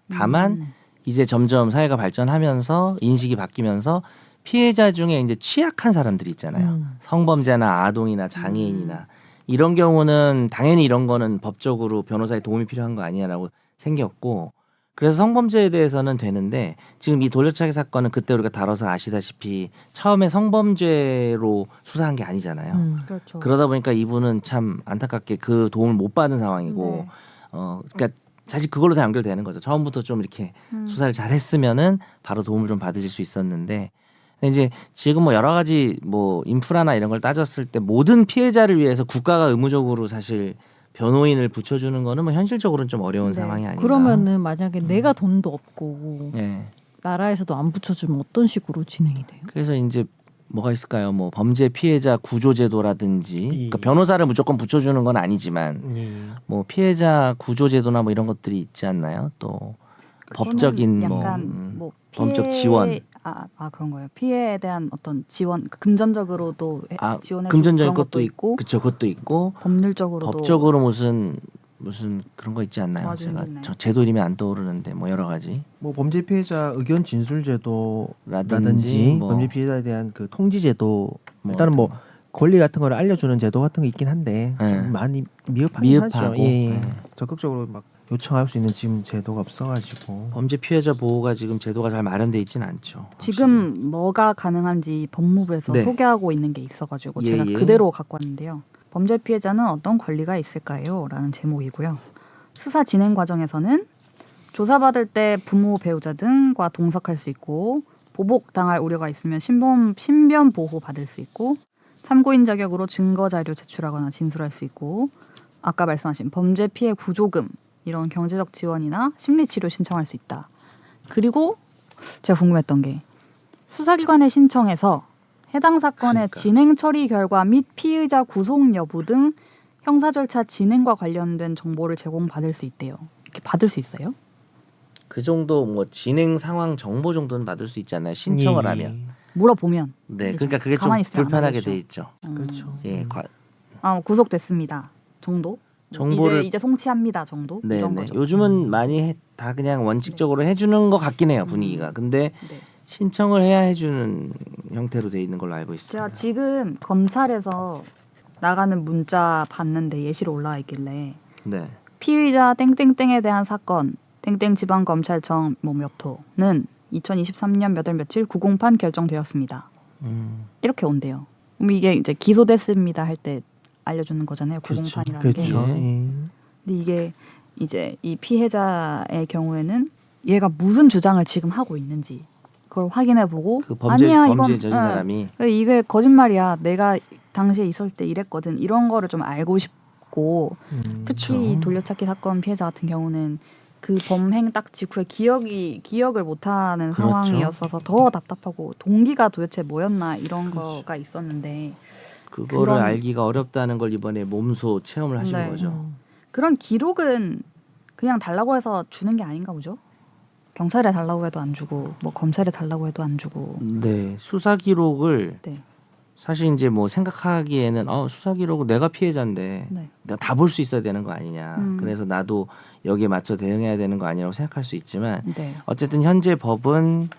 다만 이제 점점 사회가 발전하면서 인식이 바뀌면서 피해자 중에 이제 취약한 사람들이 있잖아요. 성범죄나 아동이나 장애인이나 이런 경우는 당연히 이런 거는 법적으로 변호사의 도움이 필요한 거 아니냐라고 생겼고 그래서 성범죄에 대해서는 되는데 지금 이 돌려차기 사건은 그때 우리가 다뤄서 아시다시피 처음에 성범죄로 수사한 게 아니잖아요. 그렇죠. 그러다 보니까 이분은 참 안타깝게 그 도움을 못 받은 상황이고 네. 그러니까 사실 그걸로 다 연결되는 거죠. 처음부터 좀 이렇게 수사를 잘 했으면은 바로 도움을 좀 받으실 수 있었는데 근데 이제 지금 뭐 여러 가지 뭐 인프라나 이런 걸 따졌을 때 모든 피해자를 위해서 국가가 의무적으로 사실 변호인을 붙여주는 거는 뭐 현실적으로는 좀 어려운 네. 상황이 아닌가. 그러면은 만약에 내가 돈도 없고 네. 나라에서도 안 붙여주면 어떤 식으로 진행이 돼요? 그래서 이제 뭐가 있을까요? 뭐 범죄 피해자 구조제도라든지 그러니까 변호사를 무조건 붙여주는 건 아니지만 뭐 피해자 구조제도나 뭐 이런 것들이 있지 않나요? 또 법적인 약간 뭐 피해, 범죄 지원. 그런 거예요. 피해에 대한 어떤 지원, 금전적으로도 지원해 금전적인 그런 것도 있고, 그쵸, 그것도 있고 법률적으로도 법적으로 무슨 그런 거 있지 않나요? 도와주는 제가 게 있나요? 저 제도 이름이 안 떠오르는데 뭐 여러 가지 뭐 범죄 피해자 의견 진술 제도라든지 뭐 범죄 피해자에 대한 그 통지 제도 뭐 일단은 뭐 권리 같은 거를 알려주는 제도 같은 거 있긴 한데 네. 좀 많이 미흡하긴 하죠. 미흡하고 예. 네. 적극적으로 막 요청할 수 있는 지금 제도가 없어가지고 범죄 피해자 보호가 지금 제도가 잘 마련돼 있지는 않죠. 지금 뭐가 가능한지 법무부에서 네. 소개하고 있는 게 있어가지고 예, 제가 예. 그대로 갖고 왔는데요. 범죄 피해자는 어떤 권리가 있을까요? 라는 제목이고요. 수사 진행 과정에서는 조사받을 때 부모, 배우자 등과 동석할 수 있고, 보복당할 우려가 있으면 신변 보호 받을 수 있고, 참고인 자격으로 증거 자료 제출하거나 진술할 수 있고, 아까 말씀하신 범죄 피해 구조금 이런 경제적 지원이나 심리 치료 신청할 수 있다. 그리고 제가 궁금했던 게 수사기관에 신청해서 해당 사건의 그러니까. 진행 처리 결과 및 피의자 구속 여부 등 형사 절차 진행과 관련된 정보를 제공받을 수 있대요. 이렇게 받을 수 있어요? 그 정도 뭐 진행 상황 정보 정도는 받을 수 있잖아요. 신청을 예. 하면. 물어보면. 네, 이게 그러니까 그게 좀 가만히 있으면 안 불편하게 알려주죠. 돼 있죠. 그렇죠. 예, 구속됐습니다. 정도? 뭐 정보를 이제 송치합니다. 정도? 네, 이런 네. 거죠. 요즘은 많이 다 그냥 원칙적으로 해주는 것 같긴 해요 분위기가. 근데 네. 신청을 해야 해주는 형태로 돼 있는 걸로 알고 있습니다. 제가 지금 검찰에서 나가는 문자 봤는데 예시로 올라와 있길래 네, 피의자 땡땡땡에 대한 사건 땡땡 지방검찰청 몇 호는 2023년 몇 월 며칠 구공판 결정되었습니다. 이렇게 온대요. 그럼 이게 이제 기소됐습니다 할 때 알려주는 거잖아요. 구공판이라는 게. 그렇죠. 예. 근데 이게 이제 이 피해자의 경우에는 얘가 무슨 주장을 지금 하고 있는지 그걸 확인해보고 그 범죄 아니야 범죄 이건 저진 사람이 이게 거짓말이야. 내가 당시에 있을 때 이랬거든. 이런 거를 좀 알고 싶고 특히 이 돌려찾기 사건 피해자 같은 경우는 그 범행 딱 직후에 기억을 못하는 그렇죠. 상황이었어서 더 답답하고 동기가 도대체 뭐였나 이런 그렇죠. 거가 있었는데 그거를 그런- 알기가 어렵다는 걸 이번에 몸소 체험을 하신 네. 거죠. 그런 기록은 그냥 달라고 해서 주는 게 아닌가 보죠. 경찰에 달라고 해도 안 주고 뭐 검찰에 달라고 해도 안 주고. 네, 수사 기록을 네. 사실 이제 뭐 생각하기에는 수사 기록은 내가 피해자인데 네. 내가 다 볼 수 있어야 되는 거 아니냐. 그래서 나도 여기에 맞춰 대응해야 되는 거 아니라고 생각할 수 있지만 네. 어쨌든 현재 법은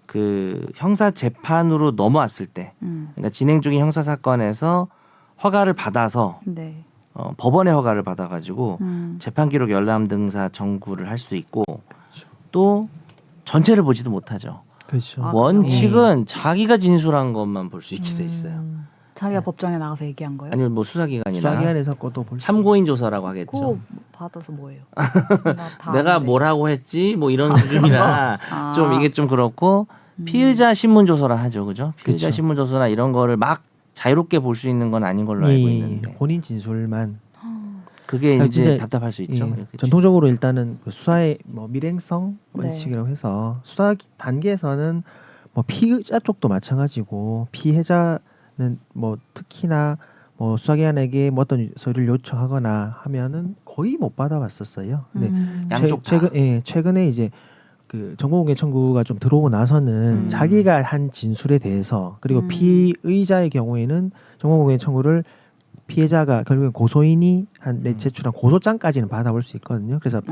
그 형사 재판으로 넘어왔을 때, 그러니까 진행 중인 형사 사건에서 허가를 받아서 네. 법원의 허가를 받아가지고 음. 재판 기록 열람 등사 청구를 할 수 있고 또 전체를 보지도 못하죠. 그렇죠. 아, 원칙은 자기가 진술한 것만 볼 수 있게 돼 있어요. 자기가 법정에 나가서 얘기한 거예요? 아니면 뭐 수사기관이나 수사기관에서 것도 볼 수. 참고인 조사라고 하겠죠. 그거 받아서 뭐예요? 나 내가 아는데. 뭐라고 했지 뭐 이런 수준이라 아. 좀 이게 좀 그렇고 피의자 신문 조서라 하죠, 그죠? 피의자 그쵸. 신문 조서나 이런 거를 막 자유롭게 볼 수 있는 건 아닌 걸로 알고 예, 있는데 본인 진술만. 그게 아, 이제 진짜, 답답할 수 있죠. 예, 이렇게 전통적으로 일단은 그 수사의 뭐 밀행성 네. 원칙이라고 해서 수사 단계에서는 뭐 피의자 쪽도 마찬가지고 피해자는 뭐 특히나 뭐 수사기관에게 뭐 어떤 서류를 요청하거나 하면은 거의 못 받아봤었어요. 근데 양쪽 다. 최근에 이제 그 정보공개 청구가 좀 들어오고 나서는 자기가 한 진술에 대해서 그리고 피의자의 경우에는 정보공개 청구를 피해자가 결국엔 고소인이 제출한 고소장까지는 받아볼 수 있거든요. 그래서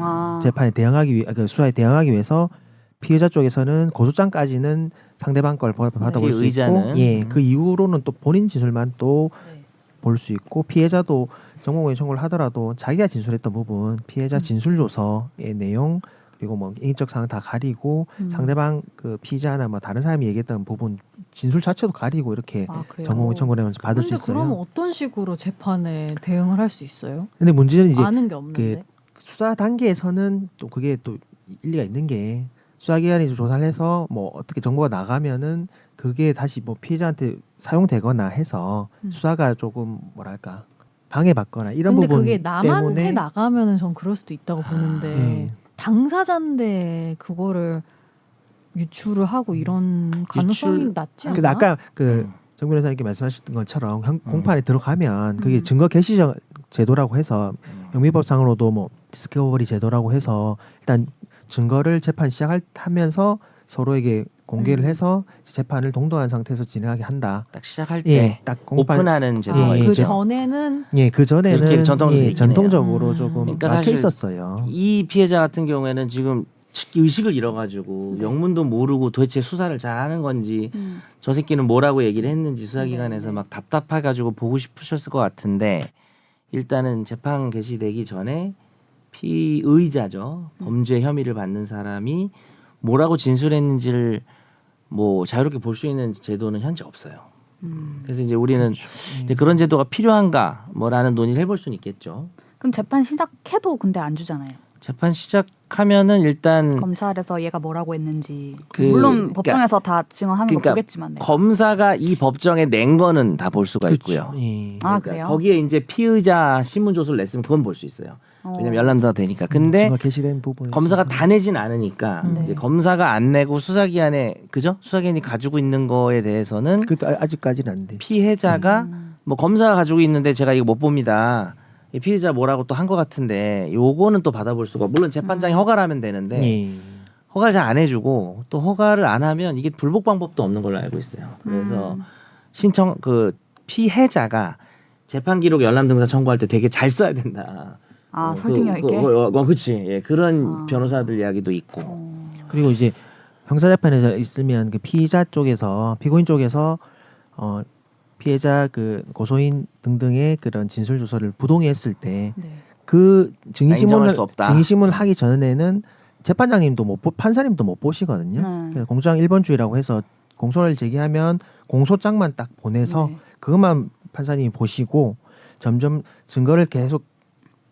재판에 대응하기 위해 수사에 대응하기 위해서 피해자 쪽에서는 고소장까지는 상대방 걸 받아볼 수 피의자는. 있고, 그 이후로는 또 본인 진술만 또 볼 수 있고 피해자도 정보공개 청구를 하더라도 자기가 진술했던 부분, 피해자 진술 조서의 내용 그리고 뭐 인적 사항 다 가리고 상대방 그 피의자나 뭐 다른 사람이 얘기했던 부분 진술 자체도 가리고 이렇게 정보공개 청구를 하면서 받을 수 근데 있어요. 그러면 어떤 식으로 재판에 대응을 할 수 있어요? 근데 문제는 이제 아는 게 없는데. 수사 단계에서는 또 그게 또 일리가 있는 게 수사기관이 조사를 해서 뭐 어떻게 정보가 나가면은 그게 다시 뭐 피해자한테 사용되거나 해서 수사가 조금 뭐랄까 방해받거나 이런 근데 부분 그게 남한테 때문에 나가면은 전 그럴 수도 있다고 보는데 네. 당사자인데 그거를 유출을 하고 이런 가능성이 낮지 않나? 그래서 아까 그 정 변호사님께 말씀하셨던 것처럼 공판에 들어가면 그게 음. 증거 개시 제도라고 해서 영미법상으로도 뭐 디스커버리 제도라고 해서 일단 증거를 재판 시작하면서 서로에게 공개를 음. 해서 재판을 동등한 상태에서 진행하게 한다. 딱 시작할 예, 때 딱 공판. 오픈하는 제도가 예, 그 있죠. 전에는 그 전에는 그렇게 전통적으로 있긴 전통적으로 해요. 조금 그러니까 막혀 사실 있었어요. 이 피해자 같은 경우에는 지금 의식을 잃어가지고 네. 영문도 모르고 도대체 수사를 잘하는 건지 음. 저 새끼는 뭐라고 얘기를 했는지 수사기관에서 네, 네. 막 답답해가지고 보고 싶으셨을 것 같은데 일단은 재판 개시되기 전에 피의자죠. 범죄 혐의를 받는 사람이 뭐라고 진술했는지를 뭐 자유롭게 볼 수 있는 제도는 현재 없어요. 그래서 이제 우리는 이제 그런 제도가 필요한가 뭐라는 논의를 해볼 수는 있겠죠. 그럼 재판 시작해도 근데 안 주잖아요. 재판 시작하면은 일단 검찰에서 얘가 뭐라고 했는지 음. 물론 그러니까- 법정에서 다 증언하는 그러니까 거 보겠지만 네. 검사가 이 법정에 낸 거는 다 볼 수가 있고요. 예. 아, 그러니까 그래요? 거기에 이제 피의자 신문 조서를 냈으면 그건 볼 수 있어요. 왜냐면 열람사가 되니까. 근데 증거 게시된 부분에 검사가 있어서. 다 내진 않으니까 네. 이제 검사가 안 내고 수사기관에 그죠? 수사기관이 가지고 있는 거에 대해서는 그 아직까지는 안 돼. 피해자가 뭐 검사가 가지고 있는데 제가 이거 못 봅니다. 이 피해자 뭐라고 또 한 것 같은데 요거는 또 받아볼 수가 물론 재판장이 허가를 하면 되는데 예. 허가를 잘 안 해주고 또 허가를 안 하면 이게 불복 방법도 없는 걸로 알고 있어요. 그래서 신청 그 피해자가 재판 기록 열람 등사 청구할 때 되게 잘 써야 된다. 설득력 있게. 그렇지. 예, 그런 아. 변호사들 이야기도 있고. 그리고 이제 형사재판에서 있으면 그 피의자 쪽에서 피고인 쪽에서 피해자 그 고소인 등등의 그런 진술 조서를 부동의했을 때 네. 그 인정할 수 없다. 증인신문을 하기 전에는 재판장님도 판사님도 못 보시거든요. 네. 그래서 공소장 1번주의라고 해서 공소를 제기하면 공소장만 딱 보내서 네. 그것만 판사님이 보시고 점점 증거를 계속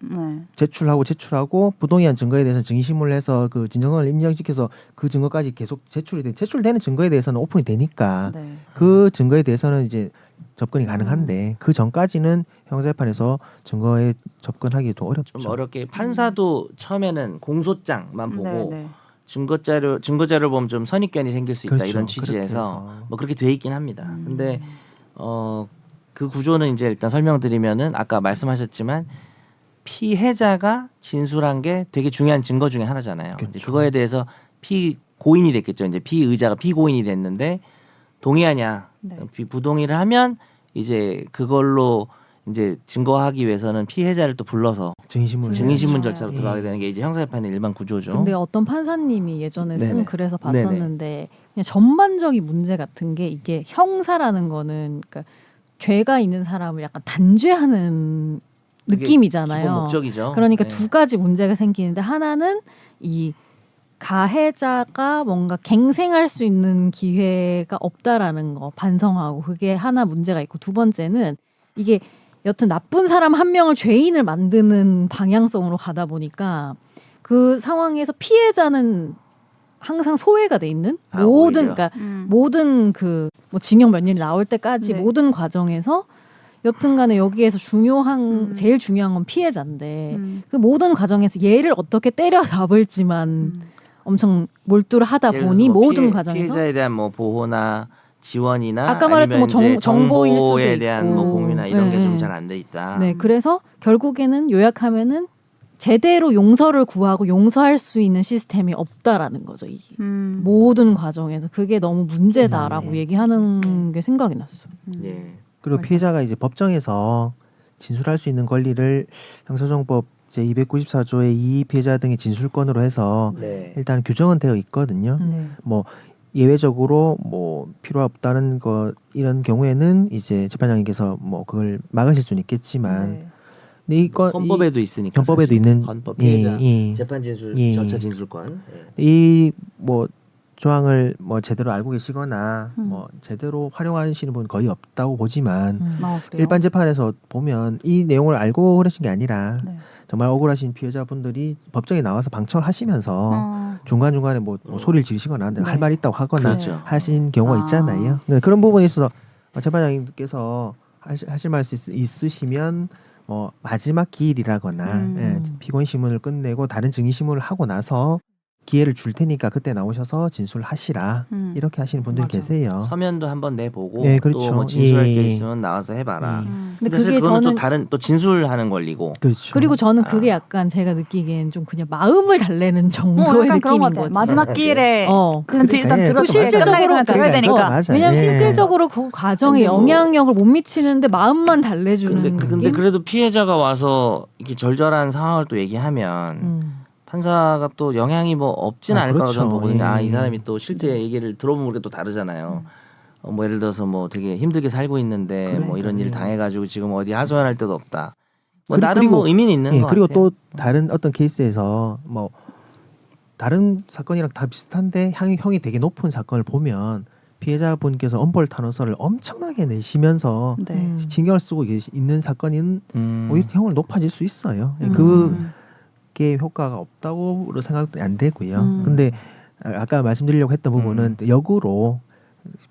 네. 제출하고 부동의한 증거에 대해서는 증인신문을 해서 그 진정성을 인정시켜서 그 증거까지 계속 제출되는 증거에 대해서는 오픈이 되니까 네. 그 증거에 대해서는 이제 접근이 가능한데 그 전까지는 형사재판에서 증거에 접근하기 좀 어렵죠. 좀 어렵게 판사도 처음에는 공소장만 보고 네, 네. 증거자료를 보면 좀 선입견이 생길 수 있다 그렇죠. 이런 취지에서 그렇게 해서. 뭐 그렇게 돼 있긴 합니다. 근데 그 구조는 이제 일단 설명드리면은 아까 말씀하셨지만 피해자가 진술한 게 되게 중요한 증거 중에 하나잖아요. 그렇죠. 이제 그거에 대해서 피고인이 됐겠죠. 이제 피의자가 피고인이 됐는데 동의하냐 네. 부동의를 하면 이제 그걸로 이제 증거하기 위해서는 피해자를 또 불러서 증인신문을 증인신문 네. 절차로 예. 들어가게 되는 게 이제 형사재판의 일반 구조죠. 근데 어떤 판사님이 예전에 네네. 쓴 글에서 봤었는데 그냥 전반적인 문제 같은 게 이게 형사라는 거는 그러니까 죄가 있는 사람을 약간 단죄하는 그게 느낌이잖아요. 기본 목적이죠. 그러니까 네. 두 가지 문제가 생기는데 하나는 이 가해자가 뭔가 갱생할 수 있는 기회가 없다라는 거 반성하고 그게 하나 문제가 있고 두 번째는 이게 여튼 나쁜 사람 한 명을 죄인을 만드는 방향성으로 가다 보니까 그 상황에서 피해자는 항상 소외가 돼 있는 아, 모든 오히려. 그러니까 모든 그 뭐 징역 몇 년이 나올 때까지 네. 모든 과정에서 여튼간에 여기에서 제일 중요한 건 피해자인데 그 모든 과정에서 얘를 어떻게 때려 잡을지만 엄청 몰두를 하다 예를 보니 들어서 뭐 모든 피해, 과정에서 피해자에 대한 뭐 보호나 지원이나 아까 말했던 뭐 아니면 이제 정보일 수도 정보에 대한 뭐 있고. 공유나 이런 게 네. 좀 잘 안 돼 있다. 네, 그래서 결국에는 요약하면은 제대로 용서를 구하고 용서할 수 있는 시스템이 없다라는 거죠. 이게 모든 과정에서 그게 너무 문제다라고 네. 얘기하는 게 생각이 났어. 예. 그리고 맞아요. 피해자가 이제 법정에서 진술할 수 있는 권리를 형사정법 제 294조의 2 피해자 등의 진술권으로 해서 네. 일단 규정은 되어 있거든요. 네. 뭐 예외적으로 뭐 필요 없다는 거 이런 경우에는 이제 재판장님께서 뭐 그걸 막으실 수는 있겠지만 네. 근데 이건 헌법에도 있으니까 헌법에도 사실. 있는 헌법 피해자 예. 재판 진술 예. 절차 진술권. 예. 이 뭐 조항을 뭐 제대로 알고 계시거나 뭐 제대로 활용하시는 분 거의 없다고 보지만 그래요? 일반 재판에서 보면 이 내용을 알고 그러신 게 아니라 네. 정말 억울하신 피해자분들이 법정에 나와서 방청을 하시면서 중간중간에 뭐 소리를 지르시거나 네. 할 말이 있다고 하거나 그렇죠. 하신 경우가 아. 있잖아요. 네, 그런 부분에 있어서 재판장님께서 하실 말씀 있으시면 뭐 마지막 기일이라거나 피고인 신문을 끝내고 다른 증인 신문을 하고 나서 기회를 줄 테니까 그때 나오셔서 진술하시라 이렇게 하시는 분들이 맞아. 계세요. 서면도 한번 내보고 네, 그렇죠. 또 뭐 진술할 예. 게 있으면 나와서 해봐라. 근데 사실 그게 그거는 저는 또 다른 또 진술하는 권리고. 그렇죠. 그리고 저는 그게 약간 제가 느끼기엔 좀 그냥 마음을 달래는 정도의 약간 그런 느낌인 것 같아요. 거지. 마지막 기회에 일단 그러니까 일단 예, 들어서 그것도 맞아요. 실질적으로 들어야 되니까. 맞아요. 왜냐면 예. 실질적으로 그 과정에 근데 뭐- 영향력을 못 미치는데 마음만 달래주는 근데 느낌. 그래도 피해자가 와서 이렇게 절절한 상황을 또 얘기하면 판사가 또 영향이 뭐 없진 않을 거라고 저는 그렇죠. 보거든요. 아, 예. 이 사람이 또 실제 얘기를 들어보면 그게 또 다르잖아요. 뭐 예를 들어서 뭐 되게 힘들게 살고 있는데 뭐 이런 일 그러니까요. 당해가지고 지금 어디 하소연할 데도 없다. 뭐 그리고- 나름 뭐 의미는 있는 예, 것 그리고 같아요. 또 다른 어떤 케이스에서 뭐 다른 사건이랑 다 비슷한데 형이 되게 높은 사건을 보면 피해자분께서 엄벌 탄원서를 엄청나게 내시면서 네. 신경을 쓰고 있는 사건은 오히려 형을 높아질 수 있어요. 예, 음. 그게 효과가 없다고 생각도 안 되고요. 음. 근데 아까 말씀드리려고 했던 부분은 역으로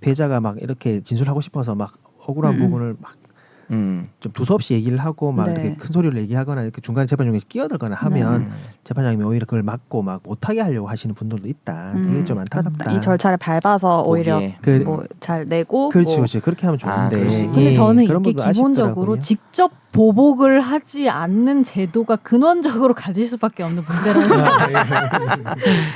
피해자가 막 이렇게 진술하고 싶어서 막 억울한 부분을 막 좀 두서없이 얘기를 하고 막 네. 이렇게 큰 소리를 얘기하거나 이렇게 중간에 재판 중에 끼어들거나 하면 재판장님이 오히려 그걸 막고 막 못하게 하려고 하시는 분들도 있다. 그게 좀 안타깝다. 그러니까 이 절차를 밟아서 오히려 그- 뭐 잘 내고 그렇지, 뭐 그렇지. 그렇게 하면 아, 좋은데. 그럴 수 있겠네. 근데 예, 저는 그런 이게 부분도 기본적으로 아쉽더라고요. 직접 보복을 하지 않는 제도가 근원적으로 가질 수밖에 없는 문제라는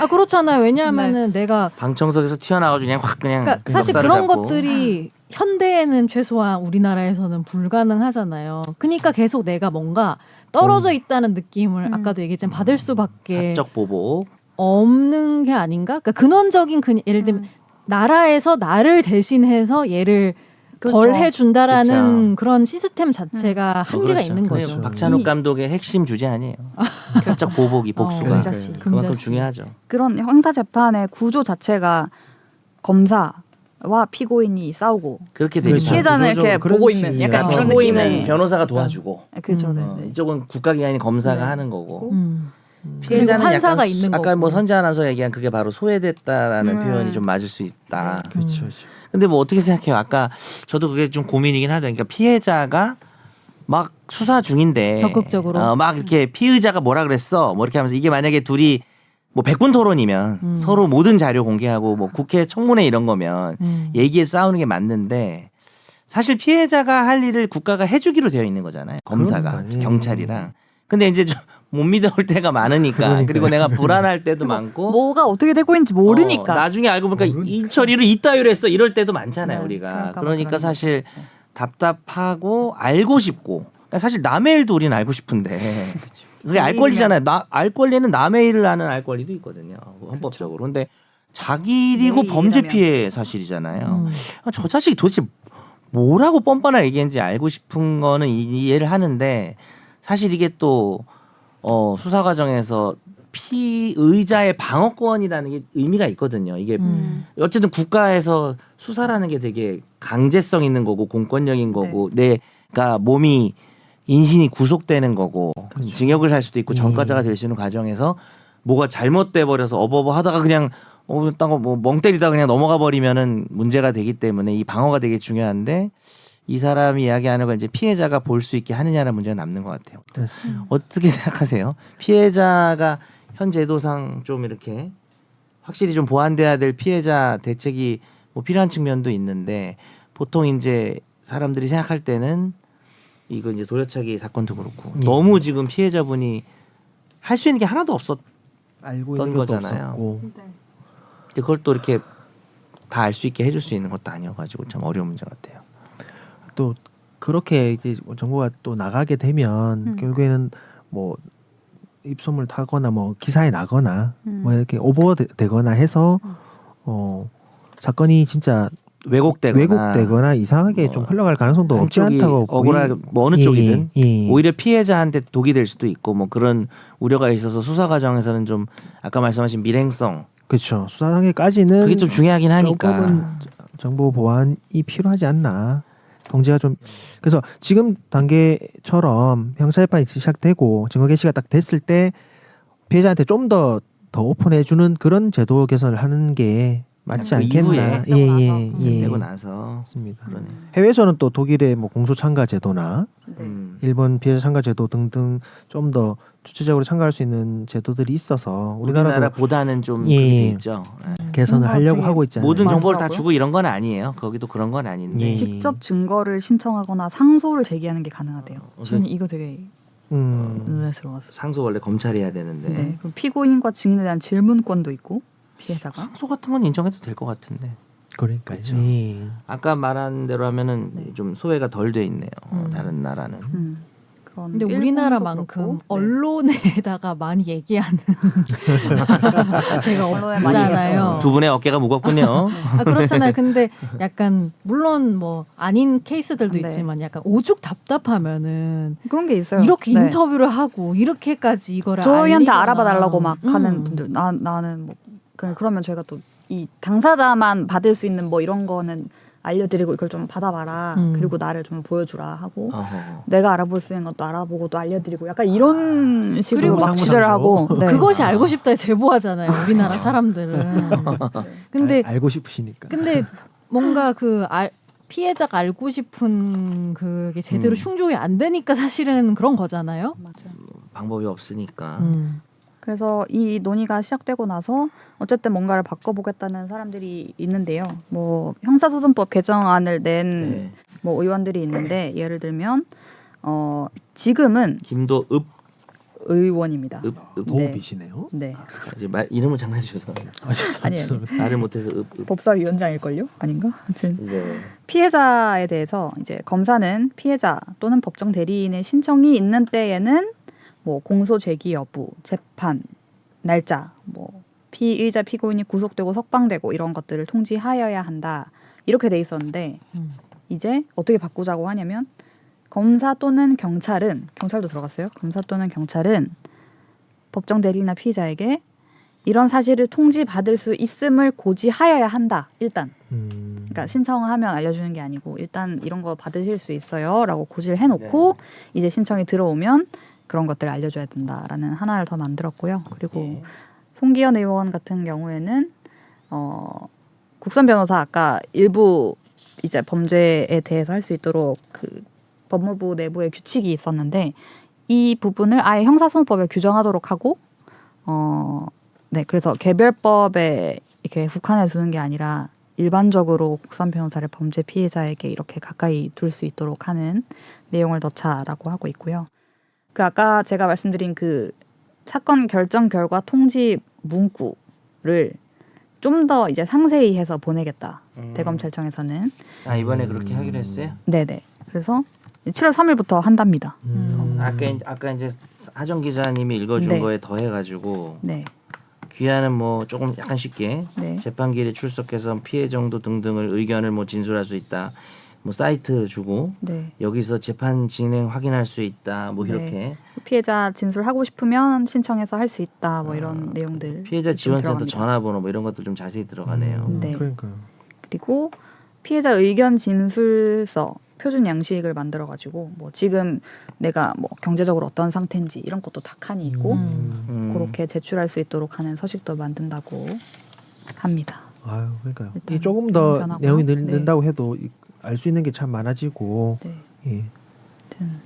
아 그렇잖아요. 왜냐하면은 내가 방청석에서 튀어나와가지고 그냥 확 그냥 그러니까 사실 멱살을 그런 잡고. 것들이 현대에는 최소한 우리나라에서는 불가능하잖아요. 그러니까 계속 내가 뭔가 떨어져 있다는 느낌을 아까도 얘기했지만 받을 수밖에 사적 보복. 없는 게 아닌가? 그러니까 근원적인 예를 들면 나라에서 나를 대신해서 얘를 그렇죠. 벌해 준다라는 그렇죠. 그런 시스템 자체가 한계가 그렇죠. 있는 그게 거죠. 박찬욱 감독의 핵심 주제 아니에요. 사적 보복이 복수가 금자씨. 그만큼 금자씨. 중요하죠. 그런 형사 재판의 구조 자체가 검사와 피고인이 싸우고 그렇게 그렇죠. 되죠. 피해자는 이렇게 구조적으로 보고 그런 있는 식이라서. 약간 그런 피고인은 느낌의 변호사가 도와주고 그렇죠. 네. 어, 이쪽은 국가기관이 검사가 네. 하는 거고 음. 피해자는 그리고 판사가 약간 있는 아까 거고. 뭐 선재 아나운서 얘기한 그게 바로 소외됐다라는 표현이 좀 맞을 수 있다. 그렇죠, 그렇죠. 근데 뭐 어떻게 생각해요? 아까 저도 그게 좀 고민이긴 하다. 그러니까 피해자가 막 수사 중인데 적극적으로. 막 이렇게 피의자가 뭐라 그랬어? 뭐 이렇게 하면서 이게 만약에 둘이 뭐 100분 토론이면 서로 모든 자료 공개하고 뭐 국회 청문회 이런 거면 얘기에 싸우는 게 맞는데 사실 피해자가 할 일을 국가가 해주기로 되어 있는 거잖아요. 검사가 그러니까요. 경찰이랑. 근데 이제 좀 못 믿어올 때가 많으니까 그러니까요. 그리고 내가 불안할 때도 많고 뭐가 어떻게 되고 있는지 모르니까. 나중에 알고 보니까 일 처리를 이따위로 했어 이럴 때도 많잖아요 네, 우리가. 그럴까 봐 그러니까 그런 사실 답답하고 알고 싶고 그러니까 사실 남의 일도 우리는 알고 싶은데 그게 알 권리잖아요. 알 권리는 남의 일을 아는 알 권리도 있거든요. 헌법적으로. 근데 자기 일이고 내 범죄 일이라면. 피해 사실이잖아요. 저 자식이 도대체 뭐라고 뻔뻔하게 얘기했는지 알고 싶은 거는 이해를 하는데 사실 이게 또 수사 과정에서 피의자의 방어권이라는 게 의미가 있거든요. 이게 어쨌든 국가에서 수사라는 게 되게 강제성 있는 거고 공권력인 거고 내가 몸이 인신이 구속되는 거고 징역을 살 수도 있고 전과자가 될 수 있는 과정에서 뭐가 잘못돼 버려서 어버버 하다가 그냥 뭐 멍 때리다 그냥 넘어가 버리면은 문제가 되기 때문에 이 방어가 되게 중요한데 이 사람이 이야기하는 건 이제 피해자가 볼 수 있게 하느냐는 문제가 남는 것 같아요. 됐습니다. 어떻게 생각하세요? 피해자가 현 제도상 좀 이렇게 확실히 좀 보완돼야 될 피해자 대책이 뭐 필요한 측면도 있는데 보통 이제 사람들이 생각할 때는 이거 이제 돌려차기 사건도 그렇고 너무 지금 피해자분이 할 수 있는 게 하나도 없었던 알고 있는 것도 거잖아요. 없었고. 그걸 또 이렇게 다 알 수 있게 해줄 수 있는 것도 아니어가지고 참 어려운 문제 같아요. 또 그렇게 이제 정보가 또 나가게 되면 결국에는 뭐 입소문 타거나 뭐 기사에 나거나 뭐 이렇게 오버되거나 해서 사건이 진짜 왜곡되거나 이상하게 좀 흘러갈 가능성도 없지 한쪽이 않다고 억울하게 뭐 어느 예, 쪽이든 예. 오히려 피해자한테 독이 될 수도 있고 뭐 그런 우려가 있어서 수사 과정에서는 좀 아까 말씀하신 밀행성 그렇죠. 수사 단계까지는 그게 좀 중요하긴 하니까 조금은 정보 보완이 필요하지 않나. 통제가 좀 그래서 지금 단계처럼 형사재판이 시작되고 증거 개시가 딱 됐을 때 피해자한테 좀 더 오픈해주는 그런 제도 개선을 하는 게 맞지 그 이후에 않겠나. 되고 나서. 되고 나서 맞습니다. 그러네. 해외에서는 또 독일의 뭐 공소 참가 제도나 네. 일본 피해자 참가 제도 등등 좀 더 주체적으로 참가할 수 있는 제도들이 있어서 우리나라도 우리나라보다는 좀 예. 그렇게 돼 있죠. 개선을 뭔가 하려고 되게 하고 있잖아요. 모든 정보를 다 많더라고요. 주고 이런 건 아니에요. 거기도 그런 건 아닌데. 예. 직접 증거를 신청하거나 상소를 제기하는 게 가능하대요. 어, 저는 이거 되게 놀라스러웠어요. 상소 원래 검찰이 해야 되는데 네. 그리고 피고인과 증인에 대한 질문권도 있고 피해자가. 상소 같은 건 인정해도 될 것 같은데. 그러니까요. 그렇죠. 예. 아까 말한 대로 하면은 네. 좀 소외가 덜 돼 있네요. 다른 나라는. 그런 근데 일본도 우리나라만큼 그렇고, 네. 언론에다가 많이 얘기하는 데가 언론에 많이 없잖아요. 두 분의 어깨가 무겁군요. 아 그렇잖아요. 근데 약간 물론 뭐 아닌 케이스들도 네. 있지만 약간 오죽 답답하면은 그런 게 있어요. 이렇게 네. 인터뷰를 하고 이렇게까지 이거를 저희한테 알리거나. 알아봐 달라고 막 하는 음. 분들 나는 뭐 그러면 저희가 또 이 당사자만 받을 수 있는 뭐 이런 거는 알려드리고 이걸 좀 받아봐라. 그리고 나를 좀 보여주라 하고 어허. 내가 알아볼 수 있는 것도 알아보고 또 알려드리고 약간 이런 식으로 그리고 막 상부상조. 취재를 하고 네. 그것이 알고 싶다 제보하잖아요. 우리나라 사람들은. 근데 알고 싶으시니까. 근데 뭔가 피해자가 알고 싶은 그게 제대로 충족이 안 되니까 사실은 그런 거잖아요. 맞아요. 방법이 없으니까. 그래서 이 논의가 시작되고 나서 어쨌든 뭔가를 바꿔보겠다는 사람들이 있는데요. 뭐 형사소송법 개정안을 낸 네. 뭐 의원들이 있는데 예를 들면 지금은 김도읍 의원입니다. 읍. 도읍이시네요. 네. 이제 이름을 장난주셔서 아니에요. 말을 못해서 읍. 법사위원장일걸요? 아닌가? 아무튼 네. 피해자에 대해서 이제 검사는 피해자 또는 법정 대리인의 신청이 있는 때에는 뭐 공소 제기 여부, 재판 날짜, 뭐 피의자 피고인이 구속되고 석방되고 이런 것들을 통지하여야 한다. 이렇게 돼 있었는데 이제 어떻게 바꾸자고 하냐면 검사 또는 경찰도 들어갔어요. 검사 또는 경찰은 법정 대리인이나 피의자에게 이런 사실을 통지받을 수 있음을 고지하여야 한다. 일단. 그러니까 신청하면 알려주는 게 아니고 일단 이런 거 받으실 수 있어요라고 고지를 해놓고 이제 신청이 들어오면 그런 것들을 알려줘야 된다라는 하나를 더 만들었고요. 그리고 예. 송기현 의원 같은 경우에는 국선 변호사 아까 일부 이제 범죄에 대해서 할 수 있도록 그 법무부 내부에 규칙이 있었는데 이 부분을 아예 형사소송법에 규정하도록 하고 네 그래서 개별법에 이렇게 국한해 두는 게 아니라 일반적으로 국선 변호사를 범죄 피해자에게 이렇게 가까이 둘 수 있도록 하는 내용을 넣자라고 하고 있고요. 그 아까 제가 말씀드린 그 사건 결정 결과 통지 문구를 좀 더 이제 상세히 해서 보내겠다. 대검찰청에서는. 아 이번에 그렇게 하기로 했어요? 네네. 그래서 7월 3일부터 한답니다. 아까 이제 하정 기자님이 읽어준 네. 거에 더해가지고 네. 귀하는 뭐 조금 약간 쉽게 네. 재판기일에 출석해서 피해 정도 등등을 의견을 뭐 진술할 수 있다. 뭐 사이트 주고 네. 여기서 재판 진행 확인할 수 있다. 뭐 네. 이렇게 피해자 진술하고 싶으면 신청해서 할 수 있다. 뭐 이런 내용들. 피해자 좀 지원센터 들어갑니다. 전화번호 뭐 이런 것들 좀 자세히 들어가네요. 네. 그러니까요. 그리고 피해자 의견 진술서 표준 양식을 만들어 가지고 뭐 지금 내가 뭐 경제적으로 어떤 상태인지 이런 것도 다 칸이 있고 그렇게 제출할 수 있도록 하는 서식도 만든다고 합니다. 아유, 그러니까요. 일단 이 조금 더 변하고요. 내용이 네. 는다고 해도 알 수 있는 게 참 많아지고 네. 예, 아무튼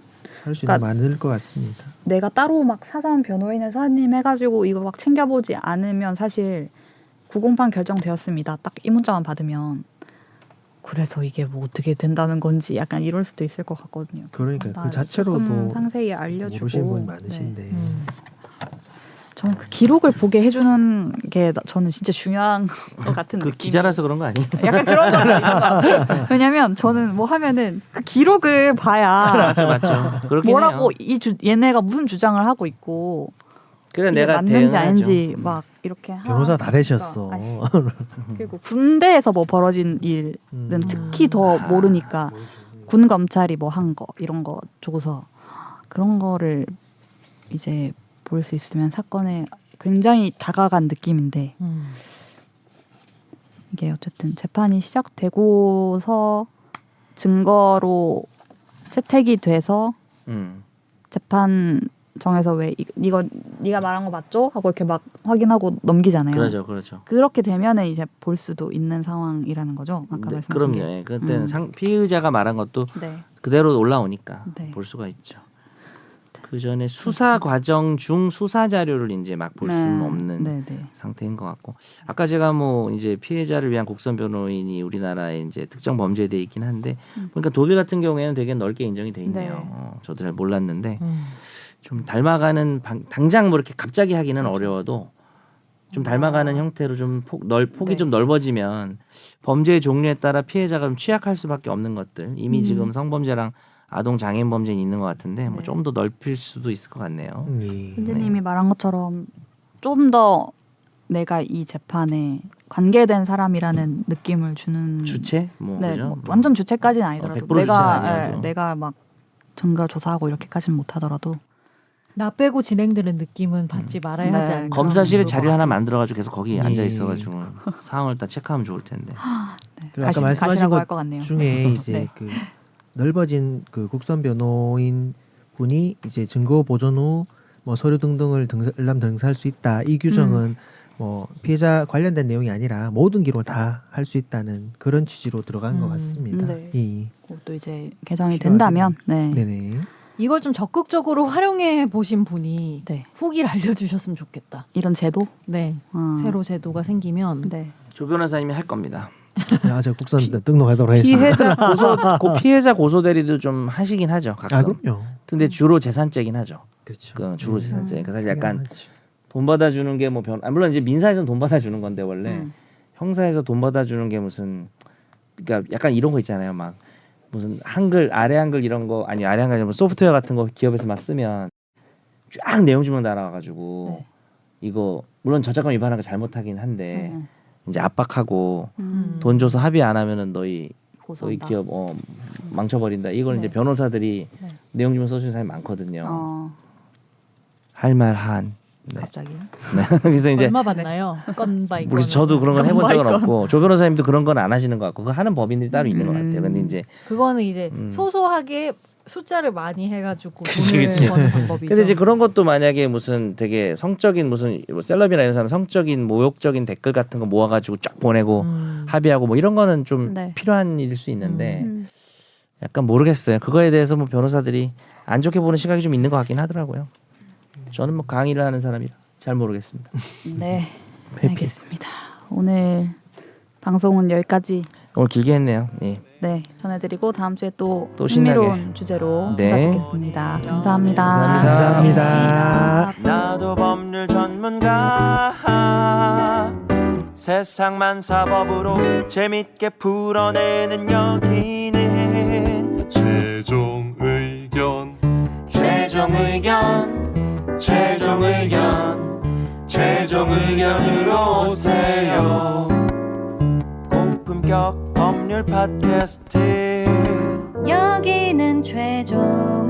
할 수 있는 게 그러니까 많을 것 같습니다. 내가 따로 막 사전 변호인을 선임 해가지고 이거 막 챙겨보지 않으면 사실 908 결정되었습니다. 딱 이 문자만 받으면 그래서 이게 뭐 어떻게 된다는 건지 약간 이럴 수도 있을 것 같거든요. 그러니까 그 나를 자체로도 조금 상세히 알려주고 모르시는 분이 네. 많으신데 저는 그 기록을 보게 해주는 게 저는 진짜 중요한 것 같은 그 느낌. 기자라서 그런 거 아니에요? 약간 그런 거 같아요. 왜냐면 저는 뭐 하면은 그 기록을 봐야 맞죠. 그렇긴 뭐라고 해요. 얘네가 무슨 주장을 하고 있고 그래 이게 내가 맞는지 대응하죠. 아닌지 막 이렇게 변호사 다 하니까. 되셨어. 아니, 그리고 군대에서 뭐 벌어진 일은 특히 더 모르니까 군 검찰이 뭐 한 거 이런 거 줘서 그런 거를 이제 볼 수 있으면 사건에 굉장히 다가간 느낌인데 이게 어쨌든 재판이 시작되고서 증거로 채택이 돼서 재판 정해서 왜 이거 네가 말한 거 맞죠? 하고 이렇게 막 확인하고 넘기잖아요. 그렇죠. 그렇게 되면은 이제 볼 수도 있는 상황이라는 거죠. 아까 네, 말씀하신 그럼요. 게. 예, 그때는 피의자가 말한 것도 네. 그대로 올라오니까 네. 볼 수가 있죠. 그 전에 수사 과정 중 수사 자료를 이제 막 볼 수는 없는 네. 상태인 것 같고, 아까 제가 뭐 이제 피해자를 위한 국선 변호인이 우리나라에 이제 특정 범죄에 대해 있긴 한데, 그러니까 독일 같은 경우에는 되게 넓게 인정이 돼 있네요. 네. 저도 잘 몰랐는데 좀 닮아가는 당장 뭐 이렇게 갑자기 하기는 그렇죠. 어려워도 좀 닮아가는 형태로 좀 폭이 네. 좀 넓어지면 범죄의 종류에 따라 피해자가 좀 취약할 수밖에 없는 것들, 이미 지금 성범죄랑 아동 장애인 범죄는 있는 것 같은데 뭐 네. 좀 더 넓힐 수도 있을 것 같네요. 예. 선생님이 말한 것처럼 좀 더 내가 이 재판에 관계된 사람이라는 느낌을 주는 주체 뭐 네, 그죠? 뭐 완전 주체까지는 아니더라도 100% 주체는 아니어도. 내가 막 전가 조사하고 이렇게까지는 못하더라도 나 빼고 진행되는 느낌은 받지 말아야 네. 하지 않나. 검사실에 그런 자리 것 하나 같아요. 만들어가지고 계속 거기 예. 앉아 있어가지고 상황을 다 체크하면 좋을 텐데. 네, 그리고 아까 말씀하신 가시라고 것 할 것 같네요. 중에 이제 네. 그 넓어진 그 국선 변호인 분이 이제 증거 보존 후 뭐 서류 등등을 열람 등사할 수 있다. 이 규정은 뭐 피해자 관련된 내용이 아니라 모든 기록을 다 할 수 있다는 그런 취지로 들어간 것 같습니다. 네. 예. 또 이제 개정이 필요하겠네요. 된다면 네. 네네. 이걸 좀 적극적으로 활용해 보신 분이 네. 후기를 알려주셨으면 좋겠다. 이런 제도 네, 새로 제도가 생기면 네. 조 변호사님이 할 겁니다. 저 국선 등록하도록 하겠습니다. 피해자 고소 대리도 좀 하시긴 하죠. 가끔. 아 그럼요. 근데 주로 재산죄긴 하죠. 그렇죠. 그 주로 재산죄. 그러니까 사실 당연하죠. 약간 돈 받아주는 게 뭐 물론 이제 민사에서는 돈 받아주는 건데 원래 형사에서 돈 받아주는 게 무슨, 그러니까 약간 이런 거 있잖아요. 막 무슨 한글 아래 한글 이런 거, 아니 아래 한글 아니라 뭐 소프트웨어 같은 거 기업에서 막 쓰면 쫙 내용 주문 달아가지고 네. 이거 물론 저작권 위반한 거 잘못하긴 한데 이제 압박하고 돈 줘서 합의 안 하면은 너희 고소한다. 기업 망쳐버린다. 이걸 네. 이제 변호사들이 네. 내용 주문 써주는 사람이 많거든요. 어, 할 말 한. 네. 갑자기요? 네. 그래서 이제 얼마 받나요? 건 바이 건. 그래서 저도 그런 건 해본 적은 없고 조 변호사님도 그런 건 안 하시는 것 같고 그거 하는 법인들이 따로 있는 것 같아요. 근데 이제 그거는 이제 소소하게 숫자를 많이 해가지고 그치, 돈을 그치. 버는 방법이죠. 근데 이제 그런 것도 만약에 무슨 되게 성적인 무슨 뭐 셀럽이나 이런 사람 성적인 모욕적인 댓글 같은 거 모아가지고 쫙 보내고 합의하고 뭐 이런 거는 좀 네. 필요한 일일 수 있는데 약간 모르겠어요. 그거에 대해서 뭐 변호사들이 안 좋게 보는 시각이 좀 있는 것 같긴 하더라고요. 저는 뭐 강의를 하는 사람이라 잘 모르겠습니다. 네. 알겠습니다. 오늘 방송은 여기까지 오늘 길게 했네요. 예. 네 전해드리고 다음 주에 또 신나게. 흥미로운 주제로 네. 찾아뵙겠습니다. 감사합니다. 감사합니다. 나도 법률 전문가 세상만 사법으로 재밌게 풀어내는 여기는 최종 의견 최종 의견으로 오세요. 고품격 법률 팟캐스트 여기는 최종